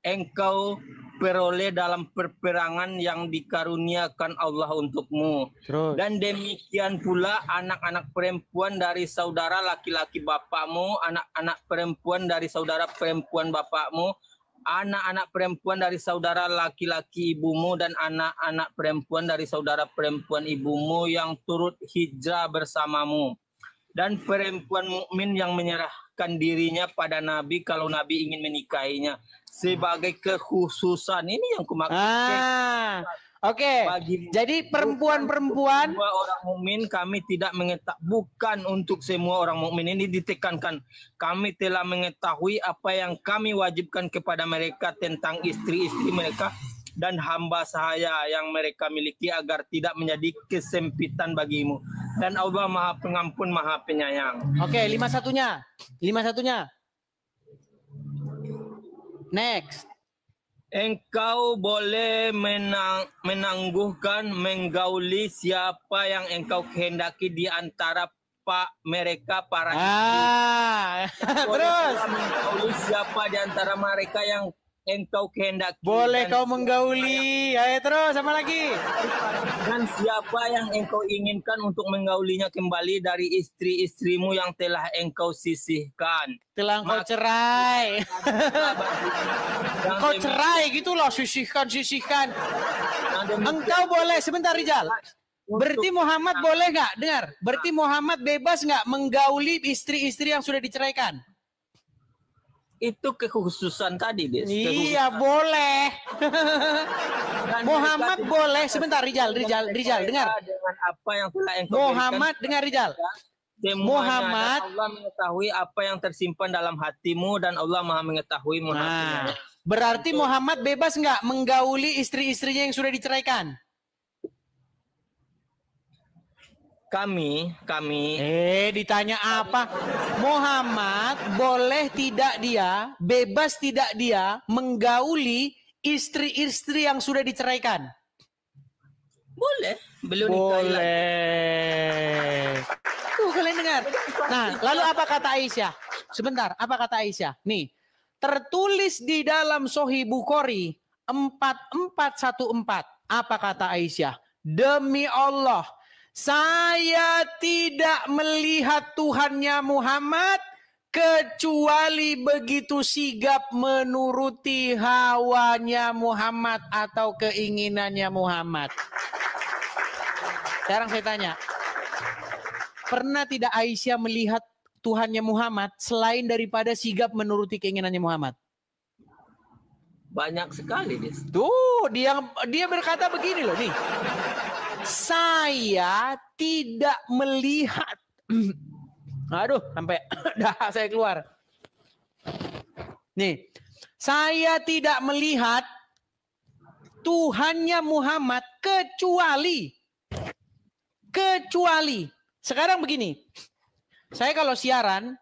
engkau peroleh dalam peperangan yang dikaruniakan Allah untukmu. Dan demikian pula anak-anak perempuan dari saudara laki-laki bapakmu, anak-anak perempuan dari saudara perempuan bapakmu, anak-anak perempuan dari saudara laki-laki ibumu, dan anak-anak perempuan dari saudara perempuan ibumu yang turut hijrah bersamamu. Dan perempuan mukmin yang menyerahkan dirinya pada Nabi kalau Nabi ingin menikahinya. Sebagai kekhususan ini yang kumaksud. Oke. Jadi perempuan-perempuan semua orang mukmin kami tidak mengetahui, bukan untuk semua orang mukmin, ini ditekankan. Kami telah mengetahui apa yang kami wajibkan kepada mereka tentang istri-istri mereka dan hamba sahaya yang mereka miliki agar tidak menjadi kesempitan bagimu. Dan Allah Maha Pengampun, Maha Penyayang. Oke, 51-nya. Next. Engkau boleh menangguhkan, menggauli siapa yang engkau kehendaki di antara mereka para istri. Terus. Menggauli siapa di antara mereka yang engkau kehendaki. Boleh kau menggauli. Ayo terus, sama lagi. Dan siapa yang engkau inginkan untuk menggaulinya kembali dari istri-istrimu yang telah engkau sisihkan. Telah engkau cerai. Engkau cerai gitu loh, sisihkan. Engkau boleh, sebentar Rijal. Berarti Muhammad boleh nggak? Dengar. Berarti Muhammad bebas nggak menggauli istri-istri yang sudah diceraikan? Itu kekhususan tadi, Des. Iya, boleh. Muhammad boleh. Sebentar, Rijal, dengar. Dengan apa yang telah engkau Muhammad, dengar Rijal. Muhammad, Allah mengetahui apa yang tersimpan dalam hatimu dan Allah Maha mengetahui. Berarti Muhammad bebas nggak menggauli istri-istrinya yang sudah diceraikan? Kami ditanya apa? Muhammad boleh tidak dia, bebas tidak dia menggauli istri-istri yang sudah diceraikan? Boleh, belum boleh. Tuh kalian dengar. Nah, lalu apa kata Aisyah? Sebentar, apa kata Aisyah? Nih, tertulis di dalam Sahih Bukhari 4414. Apa kata Aisyah? Demi Allah, saya tidak melihat Tuhannya Muhammad kecuali begitu sigap menuruti hawanya Muhammad atau keinginannya Muhammad. Sekarang saya tanya, pernah tidak Aisyah melihat Tuhannya Muhammad selain daripada sigap menuruti keinginannya Muhammad? Banyak sekali, Des. Tuh, dia berkata begini loh nih. Saya tidak melihat. Aduh, sampai dahak saya keluar. Nih, saya tidak melihat Tuhannya Muhammad kecuali. Sekarang begini. Saya kalau siaran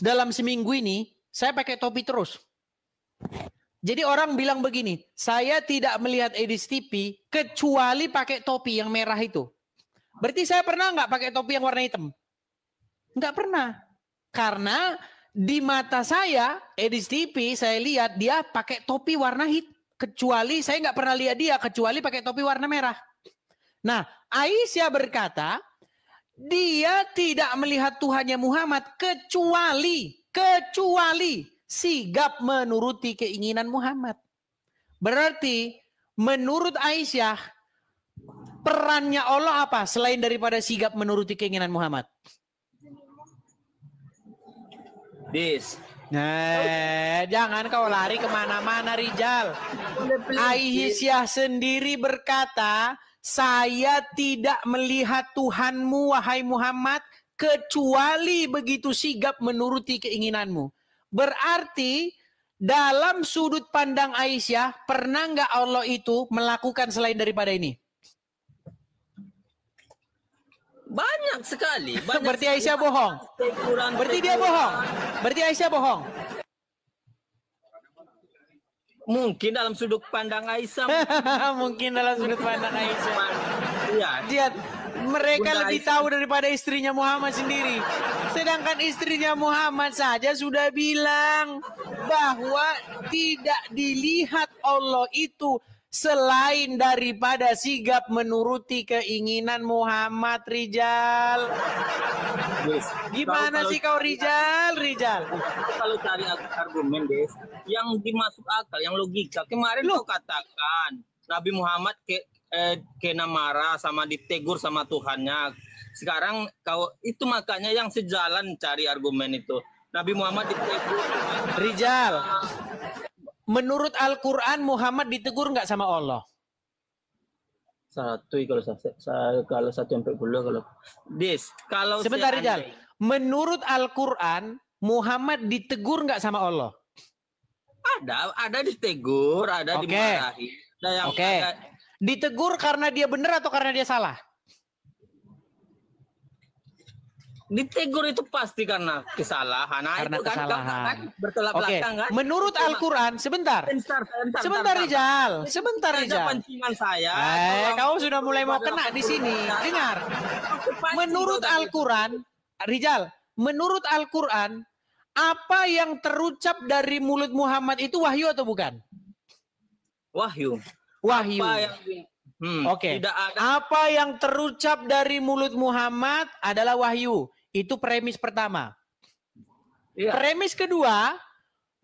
dalam seminggu ini, saya pakai topi terus. Jadi orang bilang begini, saya tidak melihat Edis TV kecuali pakai topi yang merah itu. Berarti saya pernah nggak pakai topi yang warna hitam? Nggak pernah. Karena di mata saya, Edis TV, saya lihat dia pakai topi warna hitam. Kecuali, saya nggak pernah lihat dia kecuali pakai topi warna merah. Nah, Aisyah berkata, dia tidak melihat Tuhannya Muhammad kecuali sigap menuruti keinginan Muhammad. Berarti menurut Aisyah, perannya Allah apa selain daripada sigap menuruti keinginan Muhammad? Nah, jangan kau lari kemana-mana, Rijal. Aisyah sendiri berkata, saya tidak melihat Tuhanmu, wahai Muhammad, kecuali begitu sigap menuruti keinginanmu. Berarti dalam sudut pandang Aisyah, pernah nggak Allah itu melakukan selain daripada ini? Banyak sekali. Berarti Aisyah bohong. Berarti dia bohong. Berarti Aisyah bohong. Mungkin dalam sudut pandang Aisyah. Mungkin dalam sudut pandang Aisyah. Iya. Lihat, mereka Bunda lebih tahu daripada istrinya Muhammad sendiri. Sedangkan istrinya Muhammad saja sudah bilang bahwa tidak dilihat Allah itu selain daripada sigap menuruti keinginan Muhammad, Rijal. Yes. Gimana sih kau Rijal? Kalau cari argumen, Des, yang dimasuk akal, yang logika. Kemarin kau katakan Nabi Muhammad kena marah sama ditegur sama Tuhannya. Sekarang kau itu makanya yang sejalan cari argumen itu. Nabi Muhammad ditegur. Rijal, menurut Al-Quran Muhammad ditegur nggak sama Allah? 1 kalau 1 sampai 10 kalau. Des, kalau sebentar Rijal. Menurut Al-Quran Muhammad ditegur nggak sama Allah? Ada ditegur, ada dimarahi. Oke. Ditegur karena dia benar atau karena dia salah? Ditegur itu pasti karena kesalahan. Nah, karena itu kesalahan. Kan bertolak belakang kan? Menurut Al-Quran, sebentar Rijal. Pancingan saya. Kau sudah mulai mau kena di sini. Dengar. Menurut Al-Quran, Rijal, menurut Al-Quran, apa yang terucap dari mulut Muhammad itu wahyu atau bukan? Wahyu. Oke. Apa yang terucap dari mulut Muhammad adalah wahyu. Itu premis pertama. Iya. Premis kedua,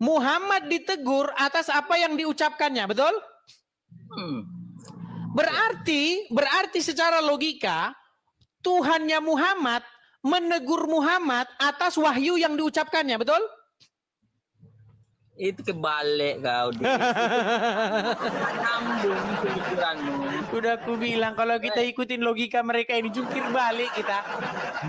Muhammad ditegur atas apa yang diucapkannya, betul? Berarti secara logika Tuhannya Muhammad menegur Muhammad atas wahyu yang diucapkannya, betul? Itu kebalik kau. Nyambung pikiranmu. Udah aku bilang kalau kita ikutin logika mereka ini jungkir balik kita.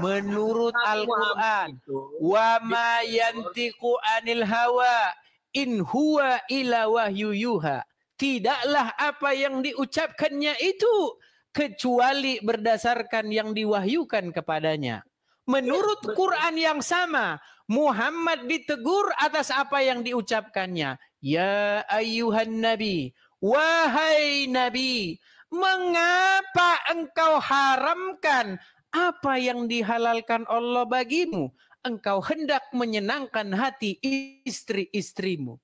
Menurut Al-Quran, wa ma yantiqu anil hawa in huwa illa wahyu yuha. Tidaklah apa yang diucapkannya itu kecuali berdasarkan yang diwahyukan kepadanya. Menurut Quran yang sama, Muhammad ditegur atas apa yang diucapkannya. Ya ayyuhan nabi, wahai nabi, mengapa engkau haramkan apa yang dihalalkan Allah bagimu? Engkau hendak menyenangkan hati istri-istrimu.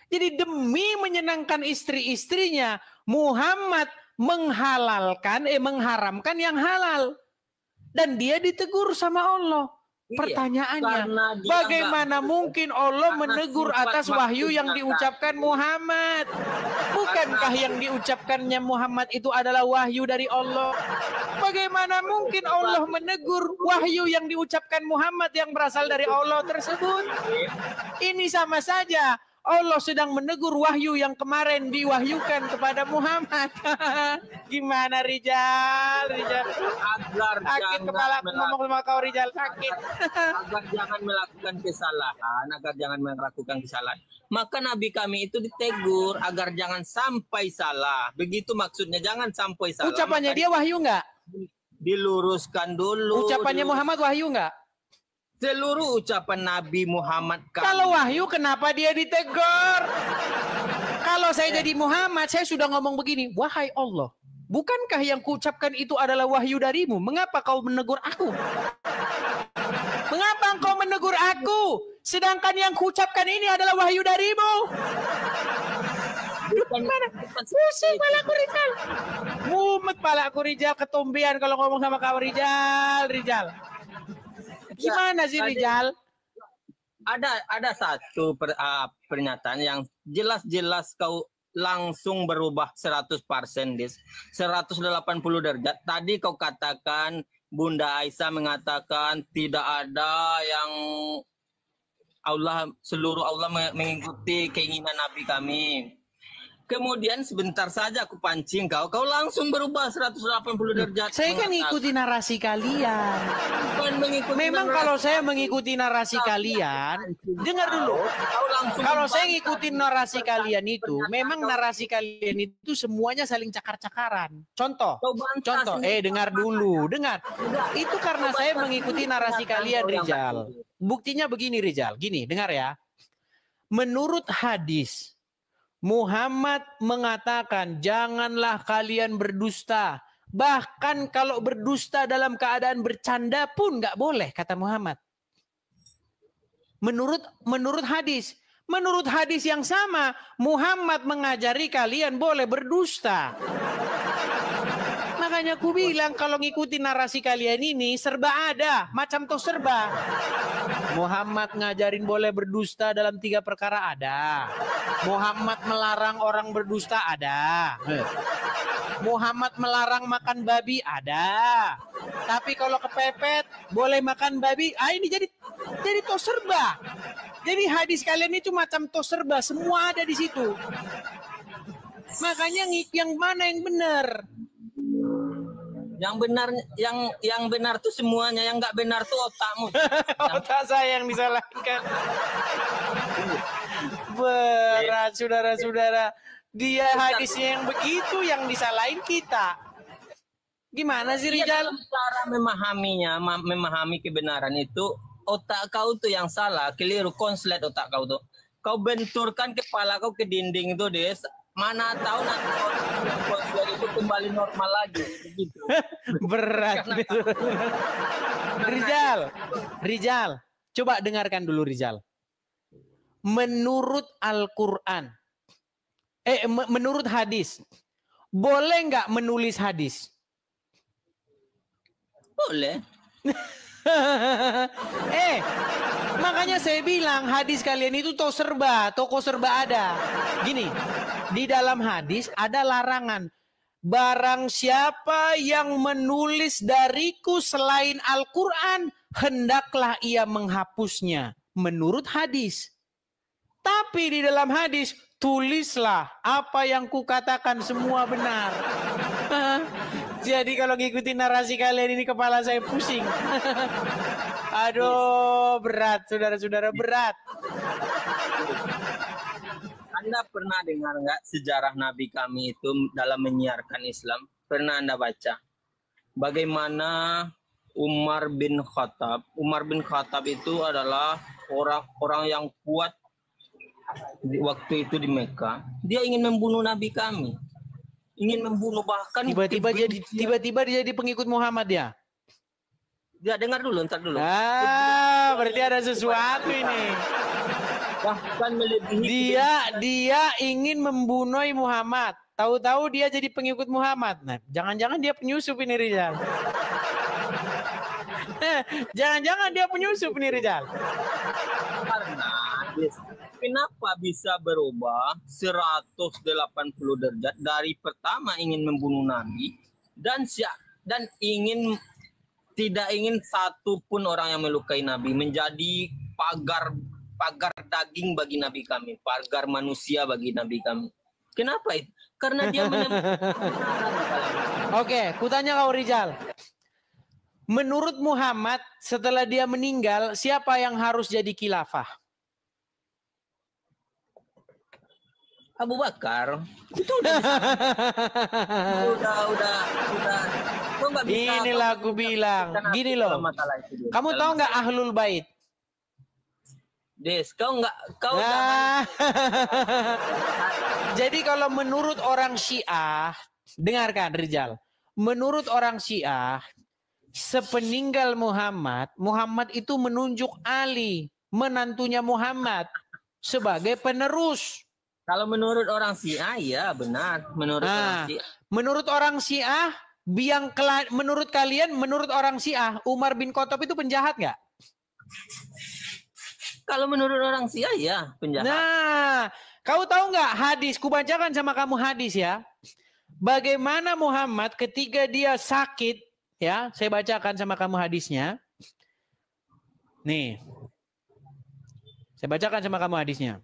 Jadi demi menyenangkan istri-istrinya, Muhammad mengharamkan yang halal. Dan dia ditegur sama Allah. Pertanyaannya, bagaimana mungkin Allah menegur atas wahyu yang diucapkan Muhammad? Bukankah yang diucapkannya Muhammad itu adalah wahyu dari Allah? Bagaimana mungkin Allah menegur wahyu yang diucapkan Muhammad yang berasal dari Allah tersebut? Ini sama saja. Allah sedang menegur wahyu yang kemarin diwahyukan kepada Muhammad. Gimana Rijal? Sakit kepala aku ngomong sama kau Rijal, sakit. Agar jangan melakukan kesalahan, maka Nabi kami itu ditegur agar jangan sampai salah. Begitu maksudnya, jangan sampai salah. Ucapannya dia wahyu nggak? Diluruskan dulu. Ucapannya Muhammad wahyu nggak? Seluruh ucapan Nabi Muhammad kalau wahyu kenapa dia ditegur? Kalau saya jadi Muhammad, saya sudah ngomong begini, wahai Allah, bukankah yang kuucapkan itu adalah wahyu darimu? Mengapa kau menegur aku? Mengapa engkau menegur aku? Sedangkan yang kuucapkan ini adalah wahyu darimu. Pusing pala aku Rijal. Mumet pala aku Rijal, ketumbian kalau ngomong sama kau Rijal. Gimana sih Rijal? Ada satu pernyataan yang jelas-jelas kau langsung berubah 100%, Dis. 180 derajat. Tadi kau katakan Bunda Aisyah mengatakan tidak ada yang seluruh Allah mengikuti keinginan Nabi kami. Kemudian sebentar saja aku pancing kau langsung berubah 180 derajat. Saya kan ngikuti narasi kalian. Memang kalau saya mengikuti narasi kalian, dengar dulu. Kalau saya ngikuti narasi kalian itu, memang narasi kalian itu semuanya saling cakar-cakaran. Contoh, dengar dulu, dengar. Itu karena saya mengikuti narasi kalian, Rizal. Buktinya begini, Rizal. Gini, dengar ya. Menurut hadis, Muhammad mengatakan, janganlah kalian berdusta. Bahkan kalau berdusta dalam keadaan bercanda pun nggak boleh, kata Muhammad. Menurut hadis. Menurut hadis yang sama, Muhammad mengajari kalian boleh berdusta. Makanya aku bilang kalau ngikutin narasi kalian ini serba ada, macam tuh serba. Muhammad ngajarin boleh berdusta dalam 3 perkara ada. Muhammad melarang orang berdusta ada. Muhammad melarang makan babi ada. Tapi kalau kepepet boleh makan babi. Ini jadi tuh serba. Jadi hadis kalian itu macam tuh serba, semua ada di situ. Makanya yang mana yang benar? Yang benar tuh semuanya, yang nggak benar tuh otakmu. Otak saya yang disalahkan. Berat, saudara-saudara. Dia hadisnya yang begitu yang disalahin kita. Gimana sih, Rizal? Cara memahami kebenaran itu, otak kau tuh yang salah, keliru, konslet otak kau tuh. Kau benturkan kepala kau ke dinding itu, Des. Mana tahu nanti konslet itu kembali normal lagi, begitu. Berat. Rizal, coba dengarkan dulu, Rizal. Menurut Al-Quran, menurut hadis, boleh nggak menulis hadis? Boleh. Makanya saya bilang hadis kalian itu toko serba ada. Gini, di dalam hadis ada larangan. Barang siapa yang menulis dariku selain Al-Quran, hendaklah ia menghapusnya. Menurut hadis. Tapi di dalam hadis, tulislah apa yang kukatakan semua benar. Jadi kalau ngikutin narasi kalian ini kepala saya pusing. Aduh, berat, saudara-saudara, berat. Anda pernah dengar nggak sejarah Nabi kami itu dalam menyiarkan Islam? Pernah Anda baca? Bagaimana Umar bin Khattab itu adalah orang yang kuat waktu itu di Mekah. Dia ingin membunuh Nabi kami. Ingin membunuh, bahkan tiba-tiba dia jadi pengikut Muhammad ya? Ya, dengar dulu, ntar dulu. Berarti ada sesuatu ini. Bahkan melebihi dia ingin membunuh Muhammad. Tahu-tahu dia jadi pengikut Muhammad. Nah, jangan-jangan dia penyusup ini, Rizal. Jangan-jangan dia penyusup ini, Rizal. Karena kenapa bisa berubah 180 derajat dari pertama ingin membunuh Nabi dan tidak ingin satu pun orang yang melukai Nabi, menjadi pagar daging bagi Nabi kami, pagar manusia bagi Nabi kami. Kenapa itu? Karena dia Oke, kutanya kau, Rizal. Menurut Muhammad, setelah dia meninggal, siapa yang harus jadi khilafah? Abu Bakar. Itu udah. Inilah aku bilang. Gini loh. Kamu tahu nggak Ahlul Bait? Des, kau Jadi kalau menurut orang Syiah, dengarkan Rizal. Menurut orang Syiah, sepeninggal Muhammad itu menunjuk Ali, menantunya Muhammad, sebagai penerus. Kalau menurut orang Syiah, ya benar. Menurut orang Syiah, menurut kalian, menurut orang Syiah, Umar bin Khattab itu penjahat nggak? Kalau menurut orang Syiah, ya penjahat. Nah, kau tahu nggak hadis? Kubacakan sama kamu hadis ya. Bagaimana Muhammad ketika dia sakit, ya, saya bacakan sama kamu hadisnya. Nih, saya bacakan sama kamu hadisnya.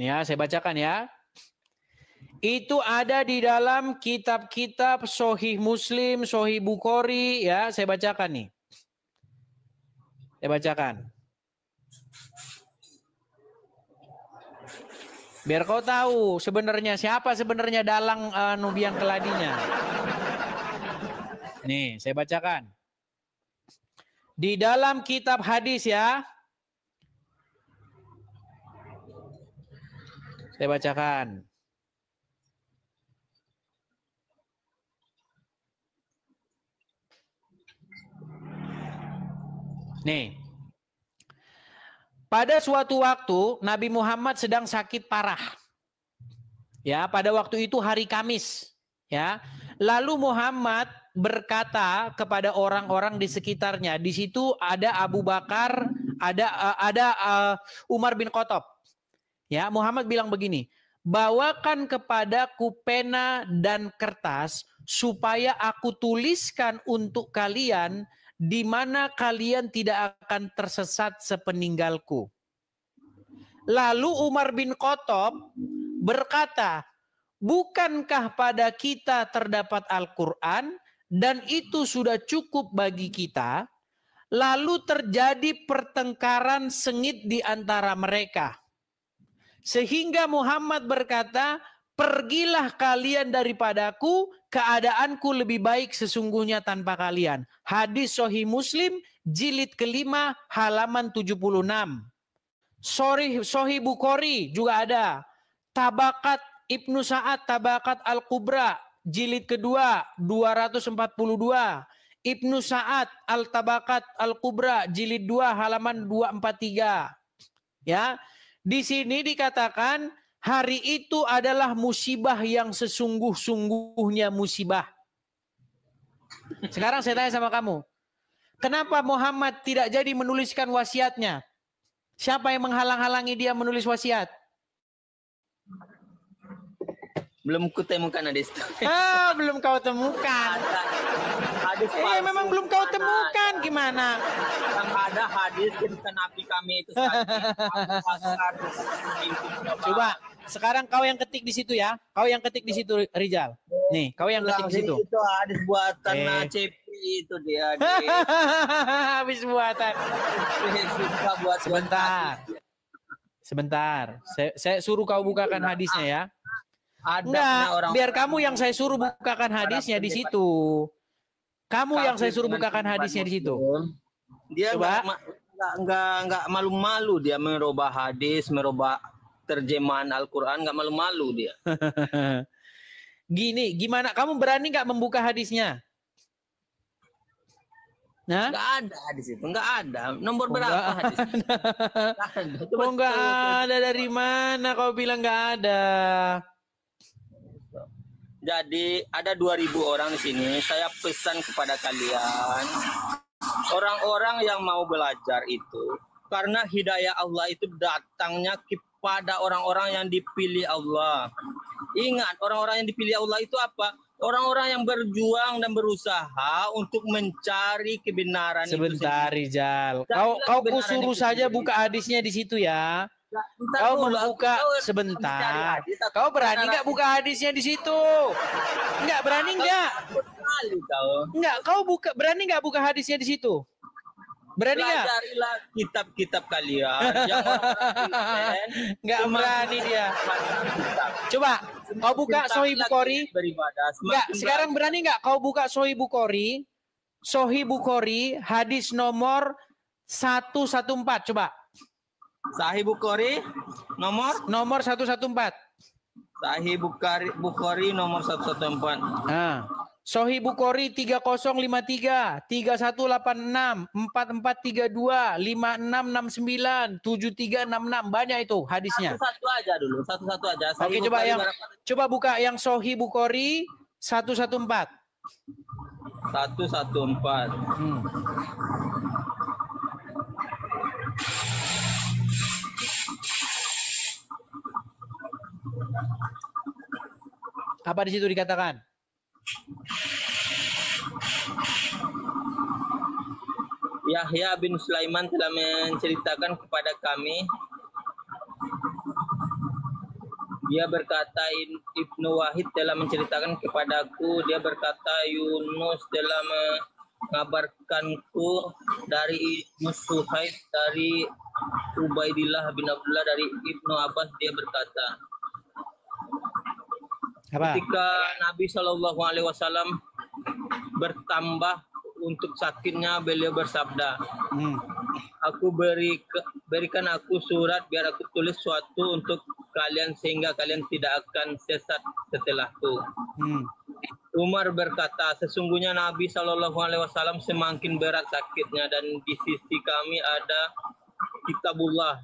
Ya, saya bacakan ya. Itu ada di dalam kitab-kitab Sahih Muslim, Sahih Bukhari, ya, saya bacakan nih. Saya bacakan. Biar kau tahu sebenarnya siapa sebenarnya dalang Nubiang Keladinya. Nih, saya bacakan. Di dalam kitab hadis ya. Saya bacakan. Nih. Pada suatu waktu Nabi Muhammad sedang sakit parah. Ya, pada waktu itu hari Kamis, ya. Lalu Muhammad berkata kepada orang-orang di sekitarnya, di situ ada Abu Bakar, ada Umar bin Khattab. Ya, Muhammad bilang begini, bawakan kepadaku pena dan kertas supaya aku tuliskan untuk kalian di mana kalian tidak akan tersesat sepeninggalku. Lalu Umar bin Khattab berkata, bukankah pada kita terdapat Al-Quran dan itu sudah cukup bagi kita? Lalu terjadi pertengkaran sengit di antara mereka. Sehingga Muhammad berkata, pergilah kalian daripadaku, keadaanku lebih baik sesungguhnya tanpa kalian. Hadis Sahih Muslim, jilid kelima, halaman 76. Sahih Bukhari juga ada. Tabakat Ibnu Sa'ad, Tabakat Al-Kubra, jilid kedua, 242. Ibnu Sa'ad, Al-Tabakat Al-Kubra, jilid 2, halaman 243. Ya, di sini dikatakan, hari itu adalah musibah yang sesungguh-sungguhnya musibah. Sekarang saya tanya sama kamu. Kenapa Muhammad tidak jadi menuliskan wasiatnya? Siapa yang menghalang-halangi dia menulis wasiat? Belum kutemukan hadis. Belum kau temukan. Hadis memang belum kau temukan. Gimana? Yang ada hadis ketika Nabi kami itu Coba sekarang kau yang ketik di situ ya. Kau yang ketik di situ, Rizal. Nih, kau yang ketik di situ. Itu hadis buatan CP itu dia. Habis buatan. Sebentar. Saya suruh kau bukakan hadisnya ya. Enggak, biar kamu yang saya suruh bukakan hadisnya di situ. Kamu yang saya suruh bukakan hadisnya di situ. Dia enggak malu-malu dia merubah hadis, merubah terjemahan Al-Quran, enggak malu-malu dia. Gimana? Kamu berani nggak membuka hadisnya? Nah? Enggak ada hadis itu, enggak ada. Nomor berapa hadis? Enggak ada, dari mana kau bilang enggak ada? Jadi ada 2.000 orang di sini. Saya pesan kepada kalian, orang-orang yang mau belajar itu, karena hidayah Allah itu datangnya kepada orang-orang yang dipilih Allah. Ingat, orang-orang yang dipilih Allah itu apa? Orang-orang yang berjuang dan berusaha untuk mencari kebenaran. Sebentar, Rizal. Kau kusuruh saja buka hadisnya di situ ya. Kau membuka sebentar. Kau berani nggak buka hadisnya di situ? Nggak berani nggak? Nggak. Kau berani nggak buka hadisnya di situ? Berani nggak? Pelajarilah kitab-kitab kalian. Nggak berani dia. Coba kau buka Sahih Bukhari. Nggak. Sekarang berani nggak kau buka Sahih Bukhari? Sahih Bukhari hadis nomor 114. Coba. Sahih Bukhari nomor 114. Sahih Bukhari nomor 114. Nah, Sahih Bukhari 3053, 3186, 4432, 5669, 7366, banyak itu hadisnya. Satu-satu aja dulu, satu-satu aja. Oke, coba buka yang Sahih Bukhari 114. 114. Apa di situ dikatakan? Yahya bin Sulaiman telah menceritakan kepada kami Dia berkata, Ibnu Wahid telah menceritakan kepadaku, dia berkata Yunus telah mengabarkanku dari Ibnu Suhaib, dari Ubaidillah bin Abdullah, dari Ibnu Abbas, dia berkata, ketika Nabi SAW bertambah untuk sakitnya, beliau bersabda, aku berikan aku surat biar aku tulis suatu untuk kalian sehingga kalian tidak akan sesat setelahku. Umar berkata, sesungguhnya Nabi SAW semakin berat sakitnya dan di sisi kami ada kitabullah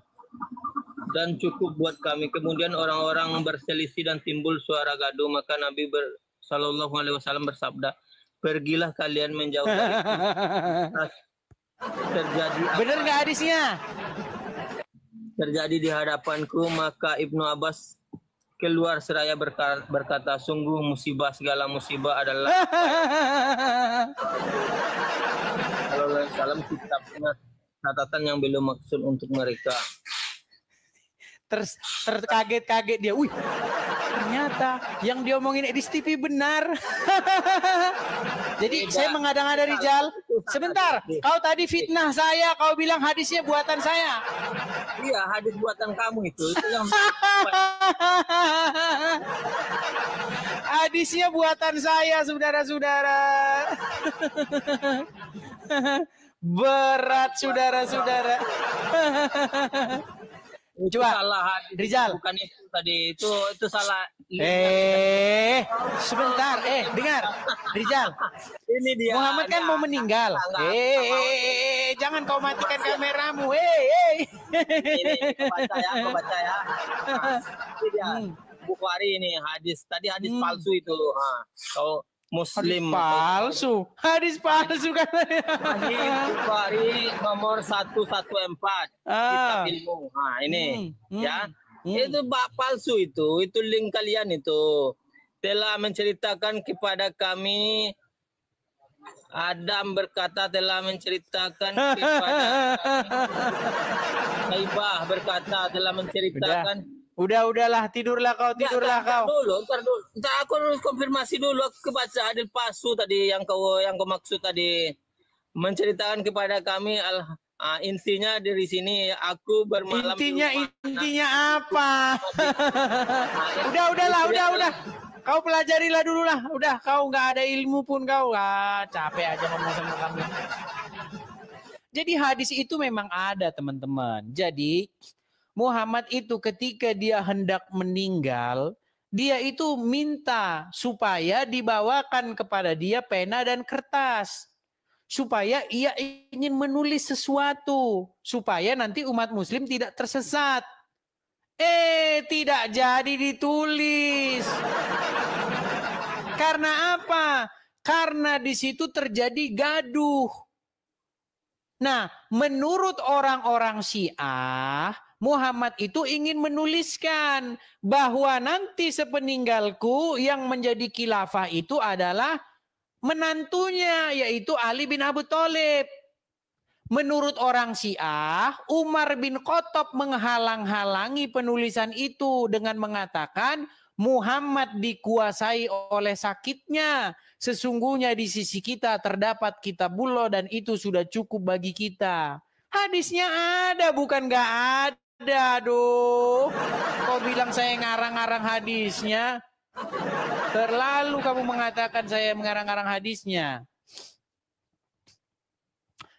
dan cukup buat kami. Kemudian orang-orang berselisih dan timbul suara gaduh, maka Nabi SAW bersabda, pergilah kalian menjauh dari terjadi. Benar nggak hadisnya? Terjadi di hadapanku, maka Ibnu Abbas keluar seraya berkata, sungguh musibah, segala musibah adalah kalau kitabnya catatan yang belum maksud untuk mereka. Terkaget-kaget dia. Wih, ternyata yang dia omongin Edis TV benar. Jadi saya mengada-ngada Rijal. Sebentar, kau tadi fitnah saya, kau bilang hadisnya buatan saya. Iya, hadis buatan kamu itu yang hadisnya buatan saya, saudara-saudara. Berat, saudara-saudara. Coba salah hadis, Rijal. bukan itu tadi, itu salah. Sebentar, dengar, Rijal. Ini dia. Muhammad kan mau meninggal. Jangan kau matikan kameramu. Ini kau baca ya. Ini dia. Bukhari ini hadis tadi palsu itu. Kau Muslim hadis palsu kan. Hadis Bukhari nomor 114 kitab ilmu. Ini ya. Itu palsu itu link kalian itu. Telah menceritakan kepada kami, Adam berkata telah menceritakan kepada Saibah berkata telah menceritakan. Udahlah, tidurlah kau. Ntar dulu. Ntar aku harus konfirmasi dulu. Aku baca hadis palsu tadi yang kau maksud tadi. Menceritakan kepada kami intinya dari sini aku bermalam. Intinya apa? Udah. Kau pelajarilah dulu lah. Udah, kau nggak ada ilmu pun kau. Capek aja ngomong sama kamu. Jadi hadis itu memang ada, teman-teman. Jadi Muhammad itu ketika dia hendak meninggal, dia itu minta supaya dibawakan kepada dia pena dan kertas. Supaya ia ingin menulis sesuatu. Supaya nanti umat muslim tidak tersesat. Tidak jadi ditulis. Karena apa? Karena di situ terjadi gaduh. Nah, menurut orang-orang Syiah, Muhammad itu ingin menuliskan bahwa nanti sepeninggalku yang menjadi khilafah itu adalah menantunya, yaitu Ali bin Abi Thalib. Menurut orang Syiah, Umar bin Khattab menghalang-halangi penulisan itu dengan mengatakan Muhammad dikuasai oleh sakitnya. Sesungguhnya di sisi kita terdapat kitabullah dan itu sudah cukup bagi kita. Hadisnya ada, bukan nggak ada. Aduh, kau bilang saya ngarang-ngarang hadisnya. Terlalu kamu mengatakan saya mengarang-arang hadisnya.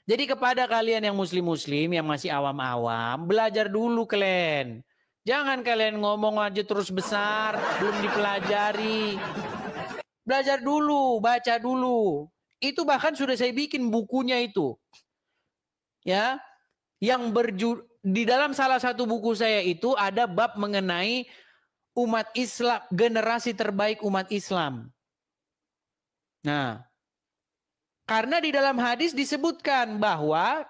Jadi kepada kalian yang muslim-muslim, yang masih awam-awam, belajar dulu kalian. Jangan kalian ngomong aja terus besar, belum dipelajari. Belajar dulu, baca dulu. Itu bahkan sudah saya bikin bukunya itu. Ya, yang di dalam salah satu buku saya itu ada bab mengenai umat Islam, generasi terbaik umat Islam. Nah, karena di dalam hadis disebutkan bahwa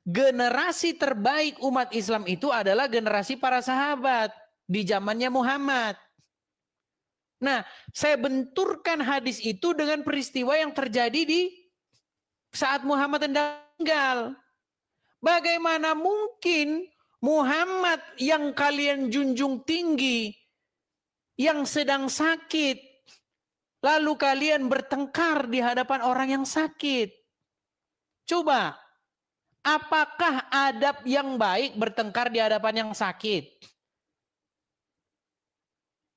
generasi terbaik umat Islam itu adalah generasi para sahabat di zamannya Muhammad. Nah, saya benturkan hadis itu dengan peristiwa yang terjadi di saat Muhammad meninggal. Bagaimana mungkin Muhammad yang kalian junjung tinggi yang sedang sakit, lalu kalian bertengkar di hadapan orang yang sakit. Coba, apakah adab yang baik bertengkar di hadapan yang sakit?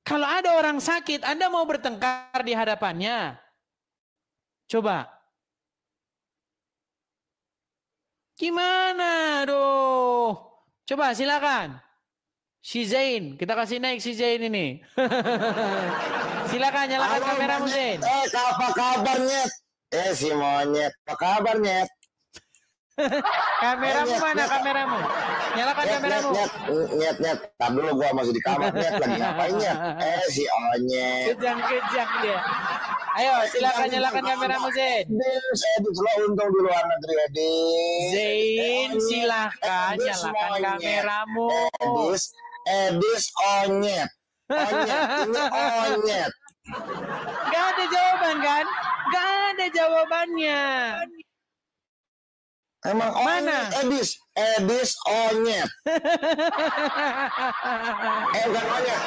Kalau ada orang sakit, Anda mau bertengkar di hadapannya? Coba. Gimana, aduh. Coba silakan. Si Zain, kita kasih naik si Zain ini. Silakan nyalakan kameramu, Zain. Apa kabarnya? Si monyet, apa kabar, Nyet? Kameramu mana kameramu? Nyalakan kameramu. Nyet. Tar dulu gua masih di kamar, Nyet. Lagi ngapain, Nyet? Si Onyet. Kejang dia. Ayo silakan nyalakan kameramu, Zain. Edis, lo untung di luar negeri, Edis. Zain, silakan nyalakan kameramu. Edis Onyet. Ini Onyet. Gak ada jawaban kan? Gak ada jawabannya. Emang mana? Edis Onyet. Bukan Onyet.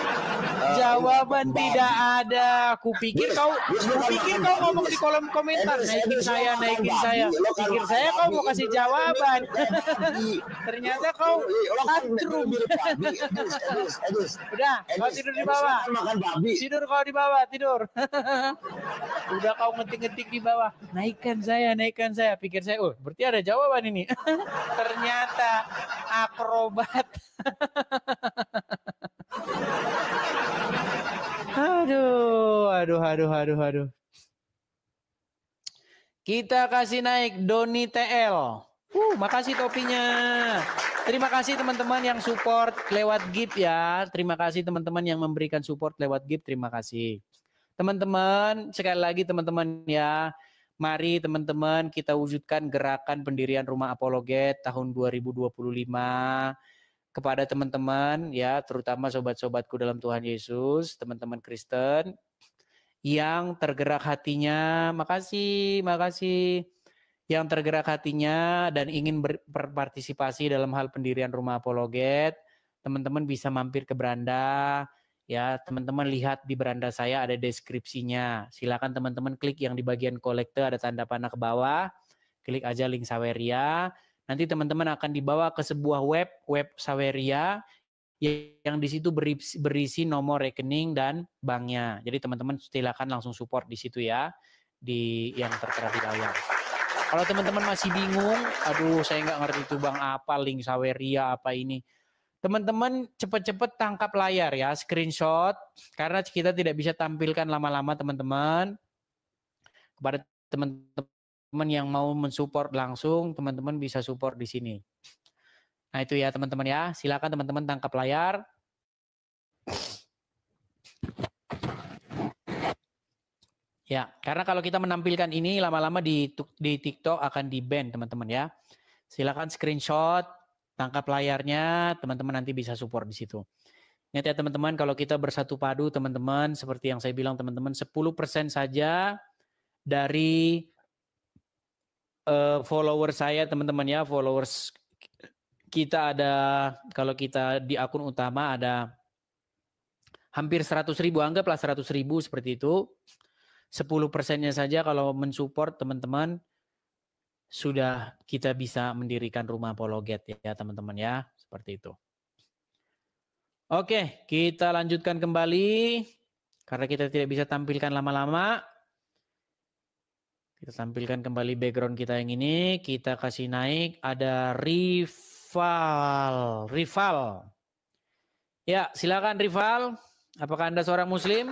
Jawaban tidak ada. Kupikir kau ngomong di kolom komentar naikin saya. Pikir saya kau mau kasih jawaban. Ternyata kau tantrum. Udah, kau tidur di bawah. Tidur kau di bawah, tidur. Udah kau ngetik-ngetik di bawah. Naikkan saya. Pikir saya, berarti ada jawaban ini. Ternyata akrobat. Aduh. Kita kasih naik Doni TL. Makasih topinya. Terima kasih teman-teman yang support lewat gift ya. Terima kasih teman-teman yang memberikan support lewat gift. Terima kasih. Teman-teman, sekali lagi teman-teman ya. Mari teman-teman kita wujudkan gerakan pendirian Rumah Apologet tahun 2025 kepada teman-teman ya, terutama sobat-sobatku dalam Tuhan Yesus, teman-teman Kristen yang tergerak hatinya, makasih, yang tergerak hatinya dan ingin berpartisipasi dalam hal pendirian Rumah Apologet, teman-teman bisa mampir ke beranda. Ya, teman-teman lihat di beranda saya ada deskripsinya. Silakan teman-teman klik yang di bagian kolekte ada tanda panah ke bawah. Klik aja link Saweria. Nanti teman-teman akan dibawa ke sebuah web Saweria yang di situ berisi nomor rekening dan banknya. Jadi teman-teman silakan langsung support di situ ya, di yang tertera di layar. Kalau teman-teman masih bingung, aduh saya nggak ngerti itu bang apa link Saweria apa ini. Teman-teman cepat-cepat tangkap layar ya, screenshot, karena kita tidak bisa tampilkan lama-lama teman-teman. Kepada teman-teman yang mau mensupport langsung, teman-teman bisa support di sini. Nah itu ya teman-teman ya, silakan teman-teman tangkap layar. Ya, karena kalau kita menampilkan ini lama-lama di TikTok akan di-ban teman-teman ya. Silakan screenshot. Tangkap layarnya, teman-teman nanti bisa support di situ. Ingat ya teman-teman, kalau kita bersatu padu teman-teman, seperti yang saya bilang teman-teman, 10% saja dari follower saya teman-teman ya, followers kita ada, kalau kita di akun utama ada hampir 100.000, anggaplah 100.000 seperti itu. 10%-nya saja kalau mensupport teman-teman, sudah kita bisa mendirikan Rumah Apologet ya teman-teman ya, seperti itu. Oke, kita lanjutkan kembali karena kita tidak bisa tampilkan lama-lama. Kita tampilkan kembali background kita yang ini, kita kasih naik ada Rival. Ya, silakan Rival. Apakah Anda seorang muslim?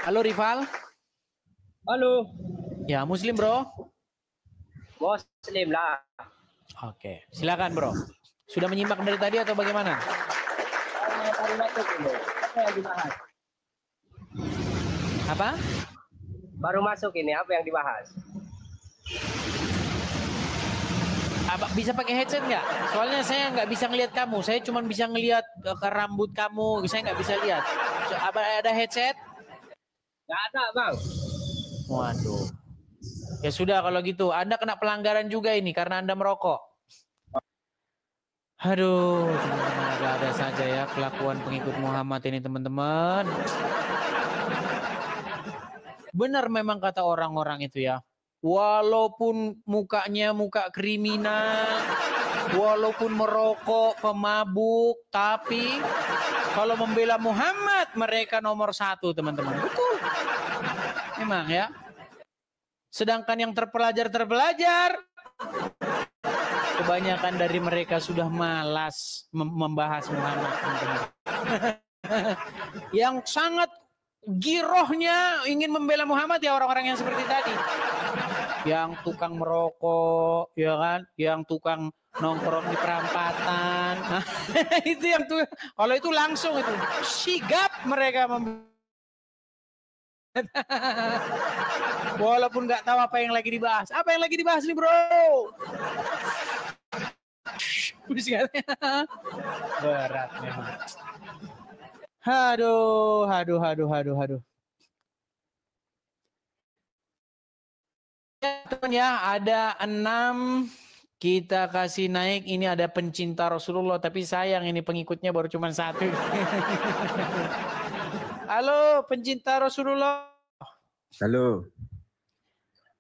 Halo Rival. Halo. Ya, muslim bro? Muslim lah. Oke, silakan bro. Sudah menyimak dari tadi atau bagaimana? Apa? Baru masuk ini, apa yang dibahas? Apa bisa pakai headset nggak? Soalnya saya nggak bisa ngelihat kamu. Saya cuma bisa ngelihat ke rambut kamu. Saya nggak bisa lihat. Apa ada headset? Nggak ada bang. Waduh. Ya sudah kalau gitu. Anda kena pelanggaran juga ini karena Anda merokok. Aduh, teman-teman, ada saja ya kelakuan pengikut Muhammad ini, teman-teman. Benar memang kata orang-orang itu ya. Walaupun mukanya muka kriminal, walaupun merokok, pemabuk, tapi kalau membela Muhammad mereka nomor 1, teman-teman. Betul. Memang ya. Sedangkan yang terpelajar, kebanyakan dari mereka sudah malas membahas Muhammad, teman-teman. Yang sangat girohnya ingin membela Muhammad ya orang-orang yang seperti tadi. Yang tukang merokok, ya kan? Yang tukang nongkrong di perampatan. Nah, itu yang tuh, kalau itu langsung itu sigap mereka walaupun nggak tahu apa yang lagi dibahas. Apa yang lagi dibahas nih, bro? Berat memang. Aduh. Teman ya, ada 6 kita kasih naik. Ini ada pencinta Rasulullah, tapi sayang ini pengikutnya baru cuma 1. Halo, pencinta Rasulullah. Halo.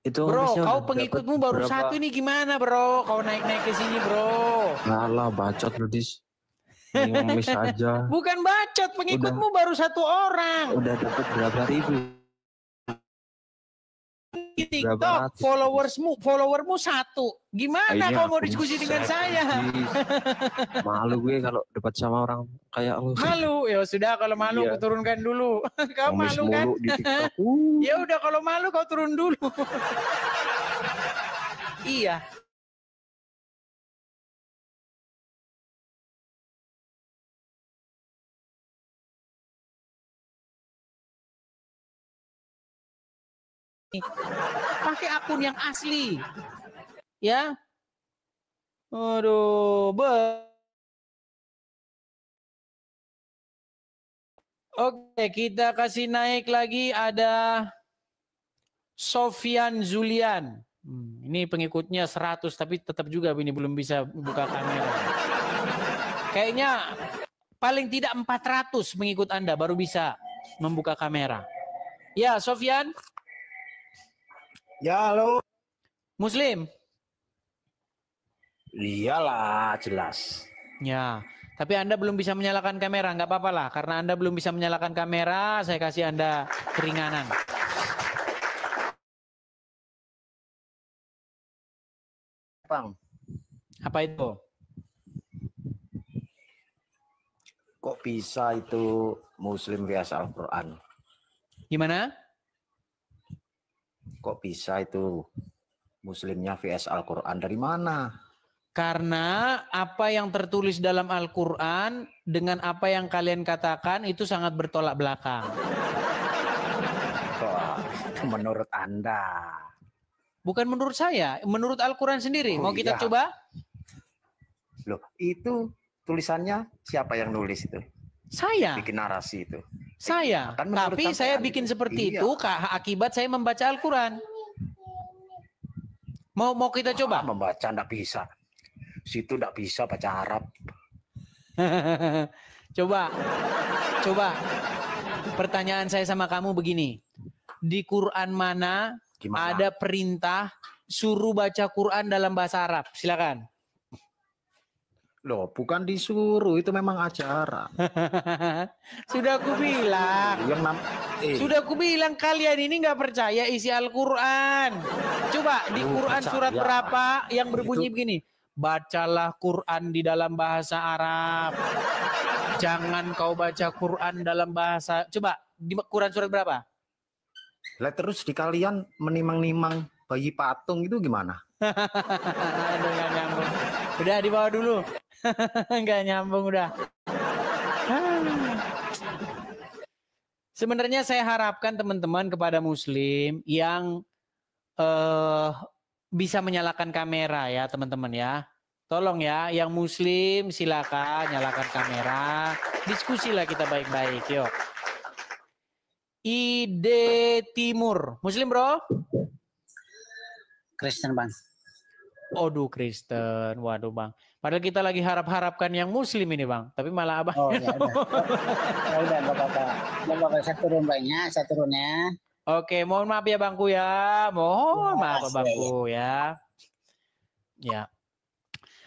Itu bro, kau pengikutmu baru berapa? 1 ini gimana, bro? Kau naik-naik ke sini, bro. Alah, bacot lu, Dis. Ngemis aja. Bukan bacot, pengikutmu baru 1 orang. Udah dapat berapa ribu? Di TikTok followermu 1. Gimana kau mau diskusi dengan saya? Malu gue kalau debat sama orang kayak lu. Malu, ya sudah kalau malu aku turunkan dulu. Kau malu kan? Di TikTok. Ya udah kalau malu kau turun dulu. Iya. Pakai akun yang asli. Ya. Aduh, Oke, kita kasih naik lagi ada Sofyan Zulian. Ini pengikutnya 100 tapi tetap juga ini belum bisa buka kamera. Kayaknya paling tidak 400 pengikut Anda baru bisa membuka kamera. Ya, Sofyan. Ya, halo. Muslim? Iyalah, jelas. Ya, tapi Anda belum bisa menyalakan kamera, nggak apa-apa lah. Karena Anda belum bisa menyalakan kamera, saya kasih Anda keringanan. Bang. Apa itu? Kok bisa itu Muslim vs Al-Quran? Gimana? Kok bisa itu Muslimnya vs Al-Quran? Dari mana? Karena apa yang tertulis dalam Al-Quran dengan apa yang kalian katakan itu sangat bertolak belakang. Wah, itu menurut Anda. Bukan menurut saya, menurut Al-Quran sendiri. Mau kita coba? Loh, itu tulisannya siapa yang nulis itu? Saya. Bikin narasi itu. Saya. Tapi saya bikin seperti itu akibat saya membaca Al-Quran. Mau kita coba? Membaca enggak bisa. Situ enggak bisa baca Arab. Coba. Pertanyaan saya sama kamu begini. Di Quran mana ada perintah suruh baca Quran dalam bahasa Arab? Silakan. Loh, bukan disuruh, itu memang acara. Sudah aku bilang. Sudah aku bilang kalian ini nggak percaya isi Al-Quran. Coba di Quran surat berapa yang berbunyi begini? Bacalah Quran di dalam bahasa Arab. Jangan kau baca Quran dalam bahasa. Coba di Quran surat berapa? Lah terus di kalian menimang-nimang bayi patung itu gimana? Aduh, nggak nyambung. Udah dibawa dulu. Nggak nyambung udah. Sebenarnya saya harapkan teman-teman kepada Muslim yang bisa menyalakan kamera ya teman-teman ya. Tolong ya, yang Muslim silakan nyalakan kamera. Diskusilah kita baik-baik, yuk. Ide Timur. Muslim bro? Kristen bang. Aduh Kristen, waduh Bang. Padahal kita lagi harap-harapkan yang Muslim ini Bang, tapi malah Abang. Oh ya udah, ya udah nggak apa-apa. Nggak apa-apa, saya turun Bangnya, saya turunnya. Oke, mohon maaf ya Bangku ya, mohon maaf Bangku ya. Ya.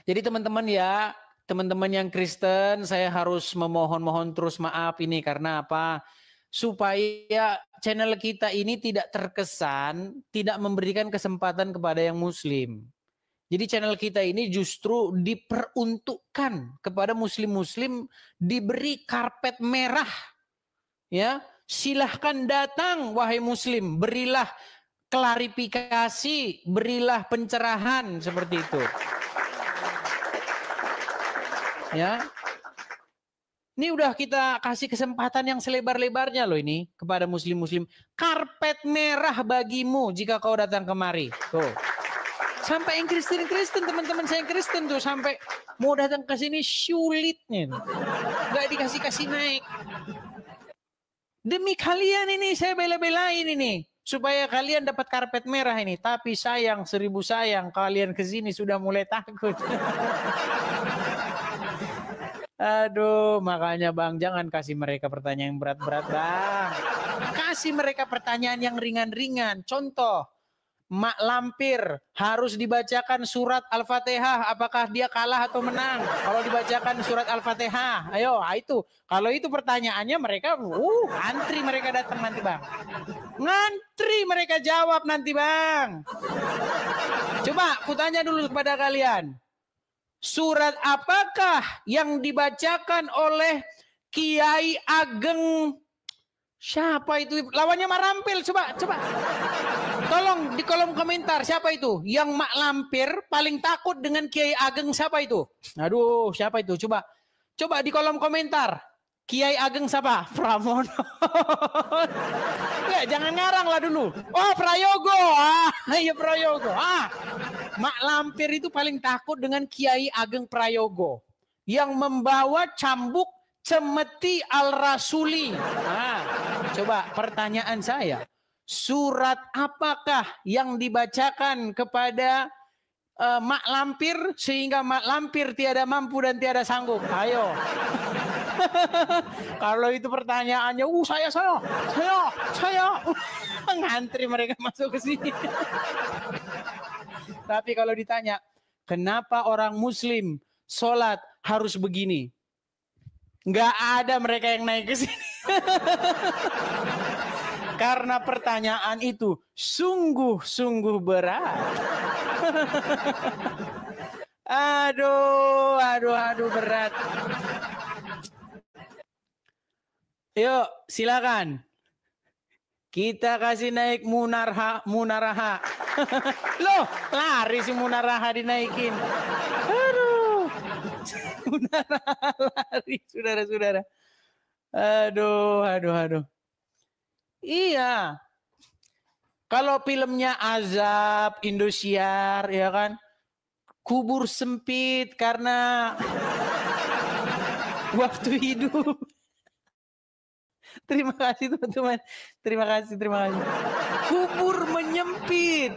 Jadi teman-teman ya, teman-teman yang Kristen, saya harus memohon terus maaf ini karena apa? Supaya channel kita ini tidak terkesan, tidak memberikan kesempatan kepada yang Muslim. Jadi channel kita ini justru diperuntukkan kepada Muslim-Muslim, diberi karpet merah. Ya, silahkan datang wahai Muslim, berilah klarifikasi, berilah pencerahan seperti itu. Ya. Ini udah kita kasih kesempatan yang selebar-lebarnya loh ini kepada Muslim-Muslim. Karpet merah bagimu jika kau datang kemari. Tuh. Sampai yang Kristen-Kristen, teman-teman saya yang Kristen tuh sampai mau datang ke sini sulitnya. Nggak dikasih-kasih naik. Demi kalian ini saya bela-belain ini. Supaya kalian dapat karpet merah ini. Tapi sayang, 1000 sayang, kalian ke sini sudah mulai takut. Aduh, makanya Bang, jangan kasih mereka pertanyaan yang berat-berat Bang. Kasih mereka pertanyaan yang ringan-ringan. Contoh, mak lampir harus dibacakan surat Al-Fatihah, apakah dia kalah atau menang? Kalau dibacakan surat Al-Fatihah, ayo, itu. Kalau itu pertanyaannya mereka, ngantri mereka datang nanti Bang. Ngantri mereka jawab nanti Bang. Coba kutanya dulu kepada kalian. Surat apakah yang dibacakan oleh Kiai Ageng? Siapa itu? Lawannya Marampil. Coba. Tolong di kolom komentar siapa itu? Yang mak lampir paling takut dengan Kiai Ageng siapa itu? Aduh, siapa itu? Coba di kolom komentar. Kiai Ageng siapa? Pramono. Ya, jangan ngarang lah dulu. Oh, Prayogo. Iya Prayogo. Mak lampir itu paling takut dengan Kiai Ageng Prayogo yang membawa cambuk Cemeti Al-Rasuli. Coba pertanyaan saya, surat apakah yang dibacakan kepada mak lampir sehingga mak lampir tiada mampu dan tiada sanggup? Ayo. Kalau itu pertanyaannya, saya ngantri mereka masuk ke sini. Tapi kalau ditanya, kenapa orang Muslim sholat harus begini? Nggak ada mereka yang naik ke sini. Karena pertanyaan itu sungguh-sungguh berat. Aduh, berat. Yuk, silakan. Kita kasih naik Munaraha. Loh, lari si Munaraha dinaikin. Aduh. Munaraha lari, saudara-saudara. Aduh. Iya. Kalau filmnya Azab, Indosiar, ya kan? Kubur sempit karena waktu hidup. Terima kasih teman-teman. Terima kasih. Kubur menyempit.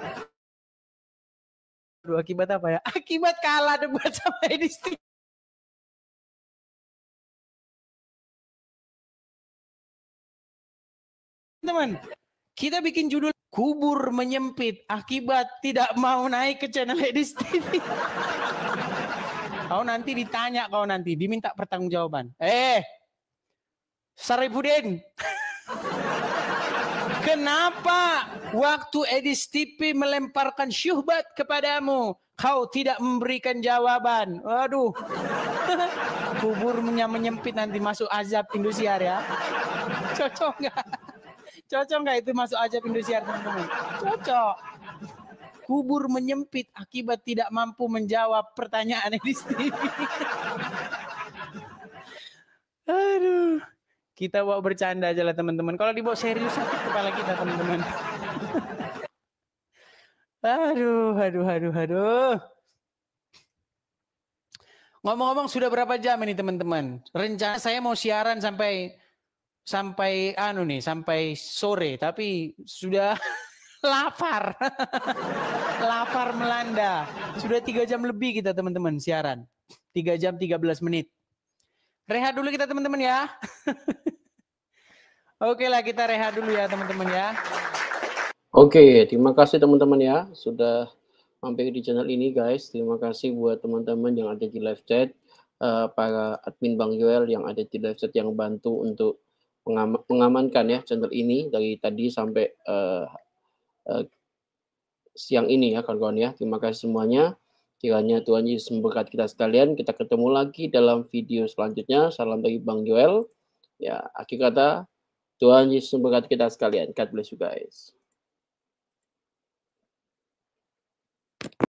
Aduh, akibat apa ya? Akibat kalah debat sama Edisti. Teman, kita bikin judul kubur menyempit akibat tidak mau naik ke channel Edis TV. Kau nanti ditanya, diminta pertanggungjawaban. Sarifudin, kenapa waktu Edis TV melemparkan syuhbat kepadamu, kau tidak memberikan jawaban? Waduh, kuburnya menyempit nanti masuk azab Indosiar ya. Cocok nggak itu masuk azab Indosiar teman-teman? Cocok. Kubur menyempit akibat tidak mampu menjawab pertanyaan Edis TV. Aduh. Kita bawa bercanda aja lah teman-teman. Kalau dibawa serius sakit kepala kita teman-teman. Aduh. Ngomong-ngomong sudah berapa jam ini teman-teman? Rencana saya mau siaran sampai sore, tapi sudah Lapar. Lapar melanda. Sudah 3 jam lebih kita teman-teman siaran. 3 jam 13 menit. Rehat dulu kita teman-teman ya. Oke lah, kita rehat dulu ya teman-teman ya. Oke, terima kasih teman-teman ya sudah mampir di channel ini guys. Terima kasih buat teman-teman yang ada di live chat, para admin Bang Joel yang ada di live chat yang bantu untuk mengamankan ya channel ini dari tadi sampai siang ini ya kawan-kawan ya. Terima kasih semuanya. Kiranya Tuhan Yesus memberkati kita sekalian. Kita ketemu lagi dalam video selanjutnya. Salam dari Bang Joel. Ya, akhir kata Tuhan Yesus memberkati kita sekalian. God bless you guys.